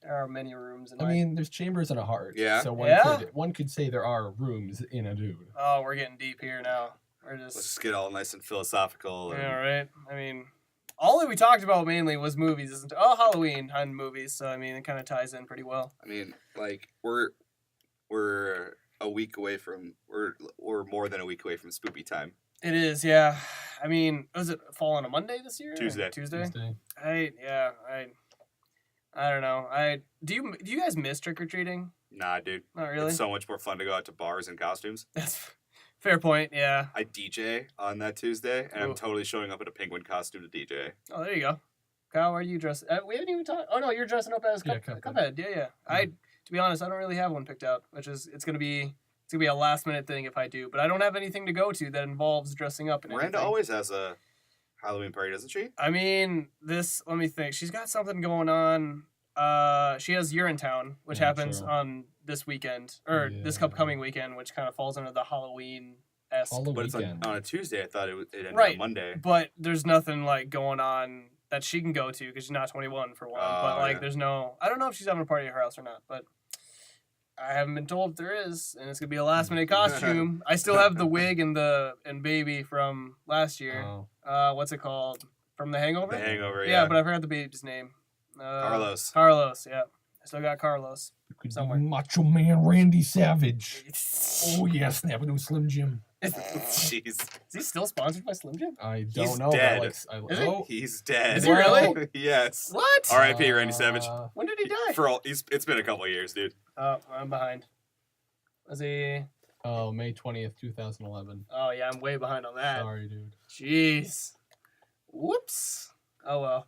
There are many rooms in I my. mean, there's chambers and a heart. Yeah. So Yeah? one could say there are rooms in a dude. Oh, we're getting deep here now. We're Let's just. just get all nice and philosophical. And Yeah, right. I mean, all that we talked about mainly was movies, isn't it? Oh, Halloween and movies. So I mean, it kind of ties in pretty well. I mean, like we're a week away from we're more than a week away from spoopy time. It is, yeah. I mean, was it fall on a Monday this year? Tuesday. Tuesday. Tuesday. I don't know. Do you guys miss trick or treating? Nah, dude. Not really. It's so much more fun to go out to bars in costumes. That's fair point. Yeah. I DJ on that Tuesday, and Ooh. I'm totally showing up in a penguin costume to DJ. Oh, there you go. Kyle, are you dressed? We haven't even talked. Oh no, you're dressing up as Yeah, Cuphead. Cuphead. Yeah. To be honest, I don't really have one picked out, which is it's gonna be a last minute thing if I do. But I don't have anything to go to that involves dressing up. In Miranda anything. always has a Halloween party, doesn't she? I mean, let me think. She's got something going on. She has Urinetown, which Yeah, happens true. on this weekend, or this Yeah. upcoming weekend, which kind of falls under the Halloween-esque. All the But it's weekend. on a Tuesday. I thought it ended Right. on Monday. But there's nothing like going on that she can go to because she's not 21 for one. But Oh, like, yeah. there's no. I don't know if she's having a party at her house or not, but I haven't been told if there is, and it's gonna be a last minute costume. I still have the wig and baby from last year. Oh. What's it called? From The Hangover. The Hangover, Yeah, yeah. but I forgot the baby's name. Carlos. Carlos, yeah. I still got Carlos. Somewhere. Macho Man Randy Savage. Oh yeah, snap into a Slim Jim. Jeez, Is he still sponsored by Slim Jim? I He's don't know. dead. But Is he? oh, he's dead. Is he really? Yes. What? R.I.P. Randy Savage. When did he die? It's been a couple of years, dude. Oh, I'm behind. Was he? Oh, May 20th, 2011. Oh yeah, I'm way behind on that. Sorry, dude. Jeez. Whoops. Oh well.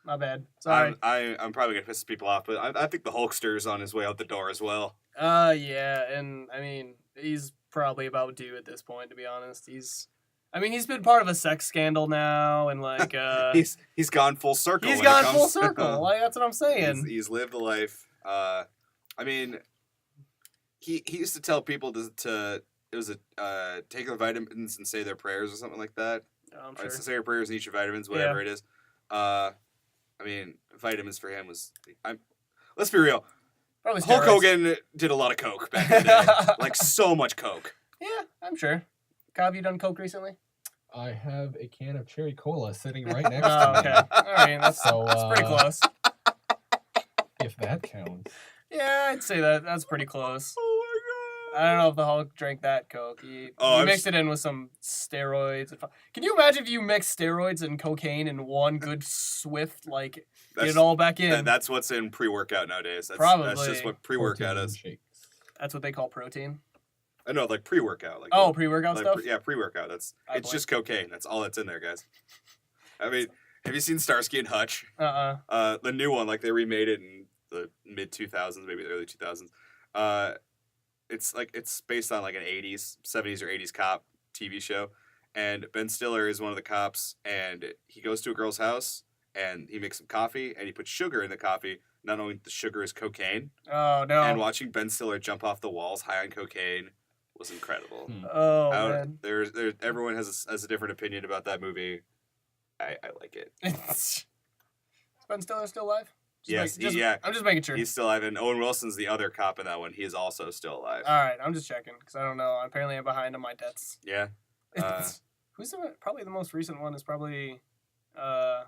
My bad. Sorry. I'm probably gonna piss people off, but I think the Hulkster's on his way out the door as well. Yeah, and I mean, he's probably about due at this point, to be honest. He's been part of a sex scandal now, and like, He's gone full circle. he's when it gone comes full to- circle. Like, that's what I'm saying. He's lived a life. I mean, he used to tell people to it was take their vitamins and say their prayers or something like that. I'm Or sure. to say your prayers and eat your vitamins, whatever it is. I mean, vitamins for him was. Let's be real. Probably Hulk steroids. Hogan did a lot of coke back in the day, like so much coke. Yeah, I'm sure. Kyle, have you done coke recently? I have a can of cherry cola sitting right next Oh, to okay. me. All right, that's So, pretty close. If that counts. Yeah, I'd say that's pretty close. Oh I don't know if the Hulk drank that coke. He I'm mixed it in with some steroids. Can you imagine if you mix steroids and cocaine in one good swift, like, get it all back in? That's what's in pre-workout nowadays. That's Probably. just what pre-workout Protein is. shakes. That's what they call protein. I know, like pre-workout. Like Oh, pre-workout stuff? yeah, pre-workout. It's believe. just cocaine. That's all that's in there, guys. I mean, have you seen Starsky and Hutch? The new one, like they remade it in the mid 2000s, maybe the early 2000s. It's based on like an 70s or 80s cop TV show, and Ben Stiller is one of the cops, and he goes to a girl's house and he makes some coffee and he puts sugar in the coffee. Not knowing the sugar is cocaine, Oh, no. and watching Ben Stiller jump off the walls high on cocaine was incredible. Oh, I don't- man. There's everyone has a different opinion about that movie. I like it. Is Ben Stiller still alive? Yes, yeah. I'm just making sure. He's still alive, and Owen Wilson's the other cop in that one. He is also still alive. All right, I'm just checking because I don't know. Apparently, I'm behind on my debts. Yeah. Who's probably the most recent one? Is probably Are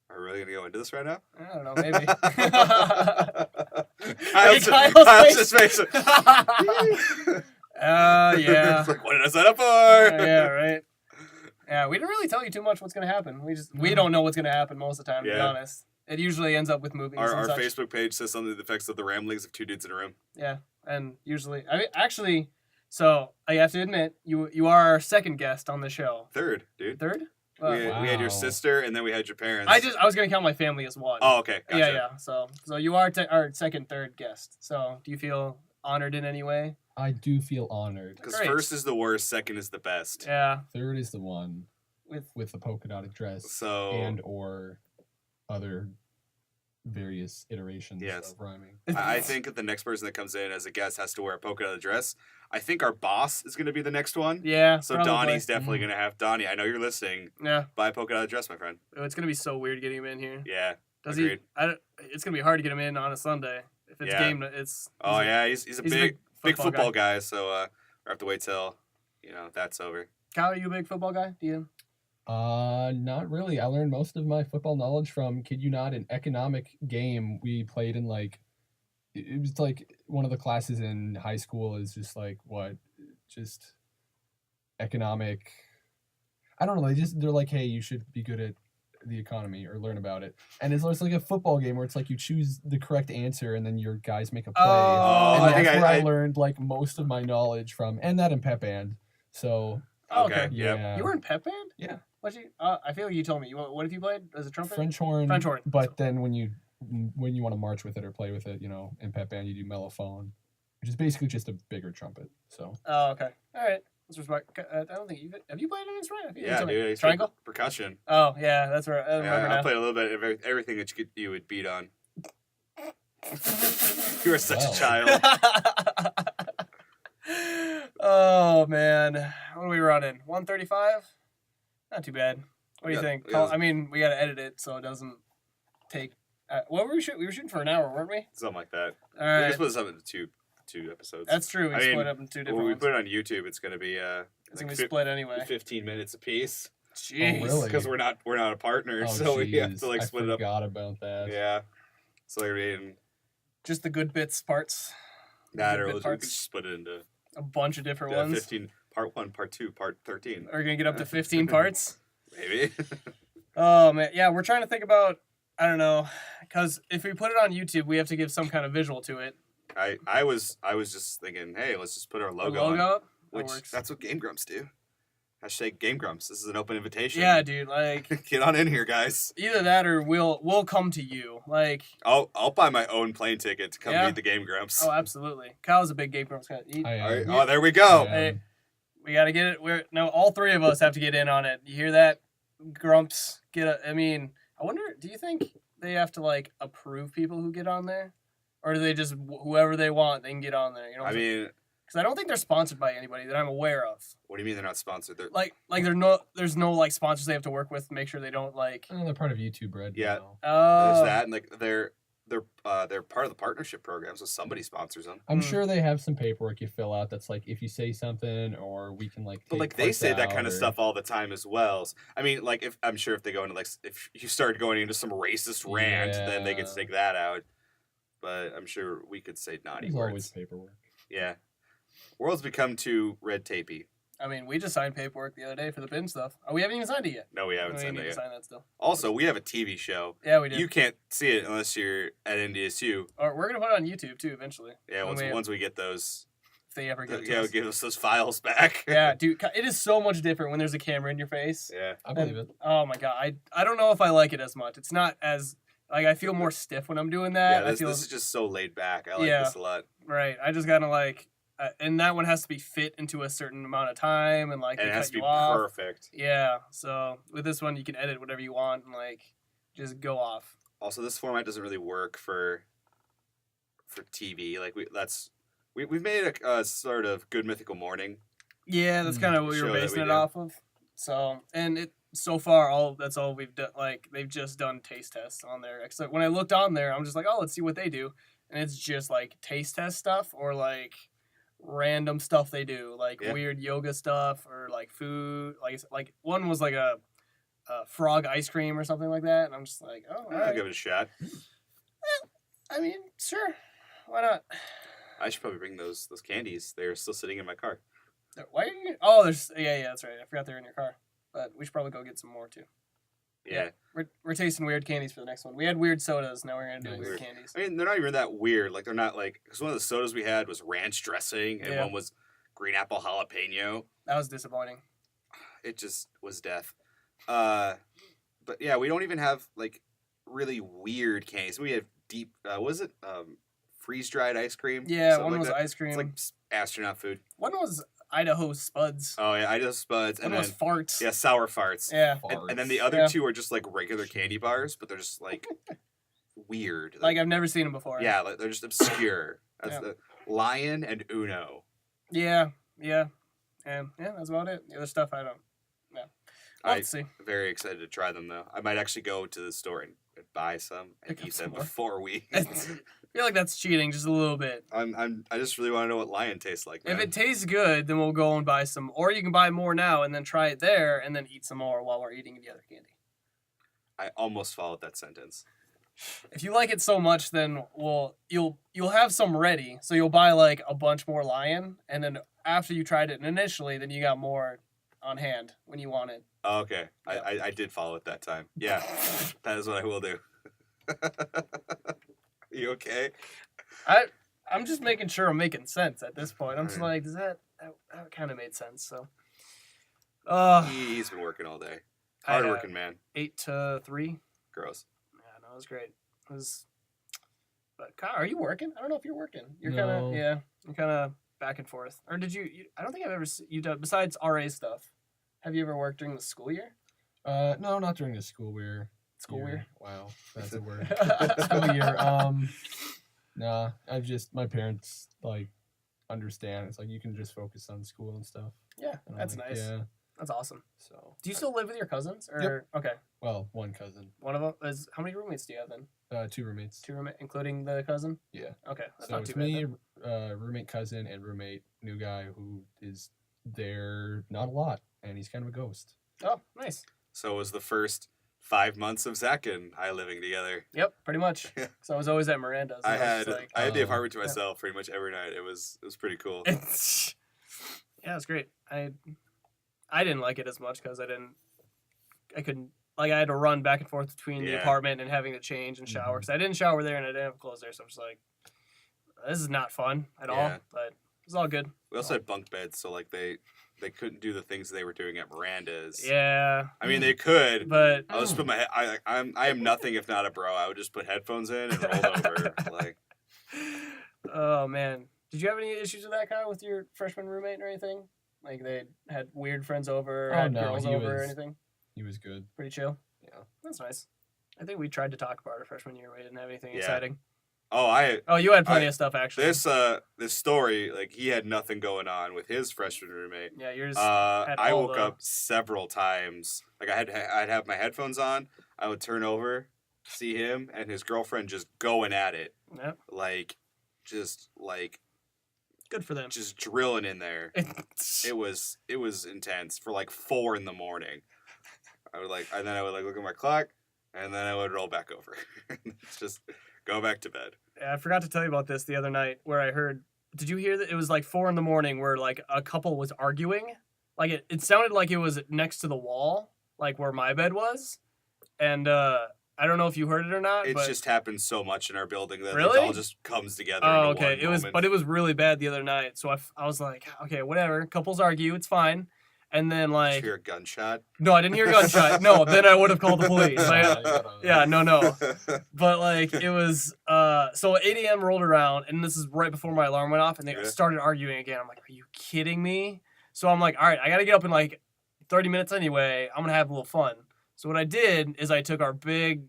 we really gonna go into this right now? I don't know, maybe. Kyle's Kyle's just face. Yeah. It's like, what did I sign up for? Yeah, right. Yeah, we didn't really tell you too much what's gonna happen. We don't know what's gonna happen most of the time, to be Yeah. honest. It usually ends up with movies Our and such. Facebook page says something to the effects of the ramblings of two dudes in a room. Yeah, and usually, actually, so I have to admit, you are our second guest on the show. Third, dude. Third? We had your Wow. sister, and then we had your parents. I was gonna count my family as one. Oh, okay. Gotcha. Yeah. So you are our second, third guest. So do you feel honored in any way? I do feel honored. Because Great. first is the worst, second is the best. Yeah. Third is the one With with the polka dotted dress So and or other various iterations Yes. of rhyming. I think that the next person that comes in as a guest has to wear a polka dot dress. I think our boss is going to be the next one. yeah. So probably. Donnie's definitely going to have Donnie. I know you're listening. Yeah. Buy a polka dot dress, my friend. Oh, it's gonna be so weird getting him in here. Yeah. Does agreed. It's gonna be hard to get him in on a Sunday if it's Yeah. game. It's Oh yeah, he's a he's a big big football guy. So we have to wait till that's over. Kyle, are you a big football guy? Do you? Not really. I learned most of my football knowledge from, kid you not, an economic game we played in like it was like one of the classes in high school is just like what just economic. I don't know. They're like, hey, you should be good at the economy or learn about it. And it's like a football game where it's like you choose the correct answer and then your guys make a play. Oh, And I think that's where I I- learned like most of my knowledge from, and that in pep band. So Oh, okay. Yep. yeah, You were in pep band? Yeah. What you? I feel like you told me. What have you played as a trumpet? French horn. French horn. But then when you want to march with it or play with it, in pep band you do mellophone, which is basically just a bigger trumpet. So Oh, okay. All right. Let's respect. I don't think have you played an instrument? I think you Yeah, told me. dude. I used to play Triangle. percussion. Oh yeah, that's right. I remember Yeah, I now. played a little bit of everything that you would beat on. You were such Wow. a child. Oh man, what are we running? 135. Not too bad. What do you Yeah, think? yeah. I mean, we got to edit it so it doesn't take. What were we shooting? We were shooting for an hour, weren't we? Something like that. All We right. just split this up into two episodes. That's true. We I split mean, up into two when different we ones. put it on YouTube, it's gonna be It's like gonna be split anyway. 15 minutes a piece Jeez. really? because we're not a partner, oh, so we have jeez, to like I split it up. forgot about that. Yeah. So I mean, Just the good bits parts. that Good or bit we could parts. just split it into A bunch of different ones. 15, part 1, part 2, part 13, Are we gonna get up to 15 parts? maybe. Oh man, yeah, we're trying to think about. I don't know, because if we put it on YouTube, we have to give some kind of visual to it. I was just thinking, hey, let's just put our A logo, logo on, up? That which works. that's what Game Grumps do. Hashtag Game Grumps. This is an open invitation. Yeah, dude. Like Get on in here, guys. either that or we'll come to you. Like, I'll buy my own plane ticket to come Yeah? meet the Game Grumps. oh, absolutely. Kyle's a big Game Grumps guy. I All right. am. Oh, there we go. Yeah. Hey, we gotta get it. All three of us have to get in on it. You hear that, Grumps? I mean, I wonder. Do you think they have to like approve people who get on there, or do they just whoever they want they can get on there? You know, I mean, because I don't think they're sponsored by anybody that I'm aware of. what do you mean they're not sponsored? They're, Like there's no like sponsors they have to work with to make sure they don't like. Oh, they're part of YouTube Red. Yeah. now. Oh, there's that, and like they're part of the partnership program, so somebody sponsors them. I'm Hmm. sure they have some paperwork you fill out that's like if you say something or we can like. But take like they parts say that out kind of or- stuff all the time as well. I mean, like if I'm sure if they go into like if you start going into some racist rant, then they get to Yeah. take that out. But I'm sure we could say naughty There's words. always paperwork. Yeah, world's become too red tapey. I mean, we just signed paperwork the other day for the bin stuff. Oh, we haven't even signed it yet. No, we haven't We said need that to yet. sign that still. Also, we have a TV show. Yeah, we did. You can't see it unless you're at NDSU. Or we're gonna put it on YouTube too eventually. Yeah, When once we get those, If they ever get it to yeah, us. give us those files back. Yeah, dude, it is so much different when there's a camera in your face. Yeah. I believe it. Oh my god, I don't know if I like it as much. It's not as like I feel more stiff when I'm doing that. Yeah, I this, feel this is just so laid back. I like Yeah. this a lot. right. I just gotta like, and that one has to be fit into a certain amount of time, and like And they it has cut to you be off. perfect. Yeah. So with this one, you can edit whatever you want and like just go off. Also, this format doesn't really work for TV. Like we've made a sort of Good Mythical Morning. Yeah, that's kind of what we Show were that basing we it do. off of. So and it so far that's all we've done. Like they've just done taste tests on there. Except when I looked on there, I'm just like, oh, let's see what they do, and it's just like taste test stuff or like random stuff they do, like Yeah. weird yoga stuff or like food. Like one was like a frog ice cream or something like that, and I'm just like, oh, all I'll right. give it a shot. I mean, sure, why not? I should probably bring those candies. They're still sitting in my car. Why are you? Oh, there's yeah, that's right. I forgot they're in your car, but we should probably go get some more too. Yeah. We're tasting weird candies for the next one. We had weird sodas. Now we're gonna do Nice. weird candies. I mean, they're not even that weird. Like they're not like because one of the sodas we had was ranch dressing and Yeah. one was green apple jalapeno. That was disappointing. It just was death. But yeah, we don't even have like really weird candies. We have deep. Was it freeze dried ice cream? Yeah, Something one like was that. ice cream. It's like astronaut food. One was Idaho Spuds. Oh yeah, Idaho Spuds, One and was then farts. yeah, sour farts. Yeah. And then the Farts. other Yeah. two are just like regular candy bars, but they're just like weird. Like I've never seen them before. yeah, like, they're just obscure. That's Yeah. the Lion and Uno. Yeah. Yeah. And yeah, that's about it. The other stuff I don't. Yeah. We'll have I to see. very excited to try them though. I might actually go to the store and buy some and Pick up eat some them more. before we I feel like that's cheating just a little bit. I just really want to know what lion tastes like. If Man. it tastes good, then we'll go and buy some. Or you can buy more now and then try it there and then eat some more while we're eating the other candy. I almost followed that sentence. If you like it so much, then you'll have some ready. So you'll buy like a bunch more lion, and then after you tried it initially, then you got more on hand when you want it. Oh, okay, Yeah. I did follow it that time. Yeah, that is what I will do. You okay? I'm just making sure I'm making sense at this point. I'm just Alright. like, does that kind of made sense? So, He's been working all day. I had Hard working man. 8 to 3. Gross. Yeah, no, it was great. It was. But Kyle, are you working? I don't know if you're working. You're No. you're kind of back and forth. Or did you? I don't think I've ever you done besides RA stuff. Have you ever worked during the school year? No, not during the school year. School year. Wow, that's a word. School year. Nah, I've just my parents like understand. It's like you can just focus on school and stuff. Yeah, And I'm that's like, nice. Yeah. That's awesome. So. Do you still live with your cousins? Or okay, Well, one cousin. one of them is. How many roommates do you have then? 2 roommates. 2 roommate, including the cousin. Yeah. Okay, that's So not it's too bad. me, then. roommate cousin, and roommate new guy who is there not a lot, and he's kind of a ghost. Oh, nice. So it was the first 5 months of Zach and I living together. Yep, pretty much. So I was always at Miranda's. I and was had just like, I had the Oh. apartment to myself pretty much every night. It was pretty cool. yeah, it was great. I didn't like it as much because I couldn't like I had to run back and forth between the Yeah. apartment and having to change and shower because I didn't shower there and I didn't have clothes there. So I was like, this is not fun at all. Yeah. But it was all good. We also had bunk beds, so like they couldn't do the things they were doing at Miranda's. Yeah, I mean they could. but I'll just put my I am nothing if not a bro. I would just put headphones in and roll over. Like oh man, did you have any issues with that, Kyle, with your freshman roommate or anything? Like they had weird friends over, Oh, had no, girls he over, or was- anything? He was good. Pretty chill. Yeah. That's nice. I think we tried to talk about our freshman year. We didn't have anything Yeah. exciting. oh Oh, you had plenty of stuff actually. this story, like he had nothing going on with his freshman roommate. Yeah, yours. had I all woke the- up several times. Like I'd have my headphones on. I would turn over, see him and his girlfriend just going at it, Yep. like Good for them. just drilling in there. It was intense for like 4 a.m. I would and then I would look at my clock, and then I would roll back over. It's just go back to bed. Yeah, I forgot to tell you about this the other night where I heard. Did you hear that it was like 4 a.m. where like a couple was arguing? Like it sounded like it was next to the wall, like where my bed was, and I don't know if you heard it or not. It's but... just happened so much in our building that Really? it all just comes together. Oh, into okay. one moment. But it was really bad the other night. So I was like, okay, whatever. Couples argue, it's fine. And then Did like, you hear a gunshot? no, I didn't hear a gunshot. No, then I would have called the police. Yeah, Yeah, no. But like it was so 8 a.m. rolled around and this is right before my alarm went off and they Yeah. started arguing again. I'm like, are you kidding me? So I'm like, all right, I gotta get up in like 30 minutes anyway. I'm gonna have a little fun. So what I did is I took our big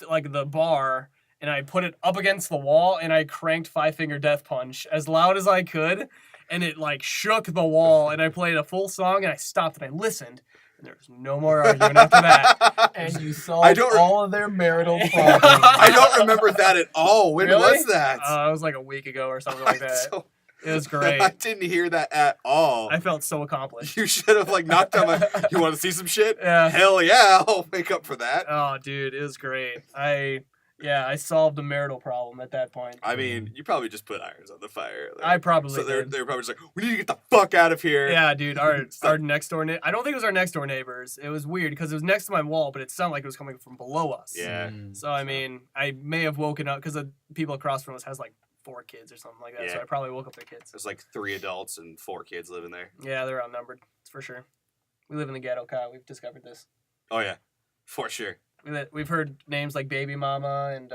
like the bar and I put it up against the wall and I cranked Five Finger Death Punch as loud as I could and it like shook the wall and I played a full song and I stopped and I listened and there was no more arguing after that. And you I solved don't re- all of their marital problems. I don't remember that at all. When Really? was that? It was like a week ago or something like that. So- It was great. I didn't hear that at all. I felt so accomplished. You should have knocked on my. You want to see some shit? Yeah. Hell yeah, I'll make up for that. Oh, dude, it was great. I solved a marital problem at that point. I mean, you probably just put irons on the fire. I probably So they're did. probably just like, we need to get the fuck out of here. Yeah, dude, our next door I don't think it was our next door neighbors. It was weird because it was next to my wall, but it sounded like it was coming from below us. Yeah. So I mean, I may have woken up because the people across from us has like 4 kids or something like that. So Yeah. I probably woke up their kids. There's 3 adults and 4 kids living there. Yeah, they're outnumbered. It's for sure. We live in the ghetto, Kyle. We've discovered this. Oh yeah, for sure. We've heard names like Baby Mama and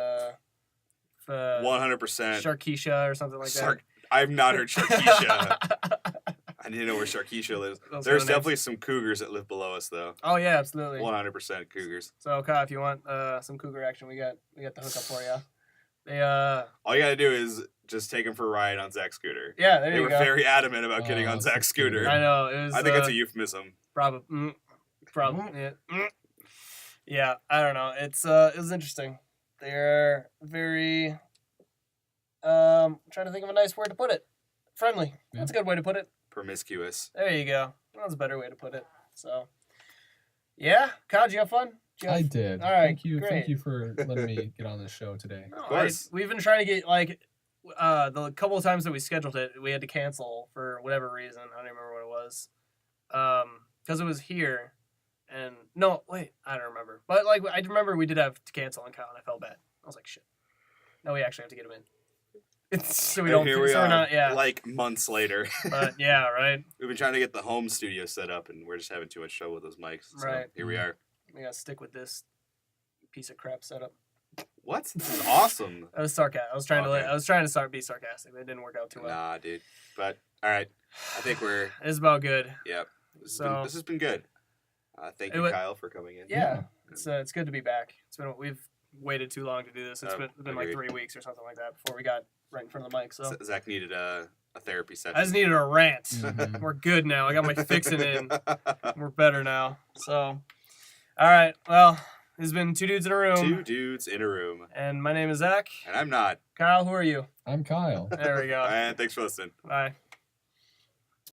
100%. Sharkeisha or something like that. I've not heard Sharkeisha. I didn't know where Sharkeisha lives. Those There's are the names. definitely some cougars that live below us though. Oh yeah, absolutely. 100% cougars. So Kyle, if you want some cougar action, we got the hookup for you. They All you gotta do is just take them for a ride on Zach's scooter. yeah, there They you were go. very adamant about getting Oh, on it's Zach's a scooter. scooter. I know it was. I think that's a euphemism. probably. Yeah. Yeah, I don't know. It was interesting. They're very Trying to think of a nice word to put it. Friendly. Yeah. That's a good way to put it. Promiscuous. There you go. That's a better way to put it. So, yeah. Kyle, did you have fun? I did. All right, Thank you. great. Thank you for letting me get on this show today. No, course. we've been trying to get like the couple of times that we scheduled it, we had to cancel for whatever reason. I don't even remember what it was. Because it was here, and no, wait, I don't remember. But like I remember we did have to cancel on Kyle, and I felt bad. I was like, shit. No, we actually have to get him in. It's so we And don't. here we so are, we're not. Yeah. like months later. But yeah, right. We've been trying to get the home studio set up, and we're just having too much trouble with those mics. So Right. here we are. We gotta stick with this piece of crap setup. What? This is awesome. I was sarcastic. I was trying Okay. to be sarcastic. But it didn't work out too well. Nah, dude. But all right, I think we're. It's about good. Yep. This So- has been good. Thank It you, wa- Kyle, for coming in. Yeah, it's good to be back. We've waited too long to do this. It's Oh, been like agreed. 3 weeks or something like that before we got right in front of the mic. So Zach needed a therapy session. I just needed a rant. Mhm. We're good now. I got my fixing in. We're better now. So, all right. Well, this has been Two Dudes in a Room, Two dudes in a room, and my name is Zach. and I'm not. Kyle, who are you? I'm Kyle. There we go. And thanks for listening. Bye.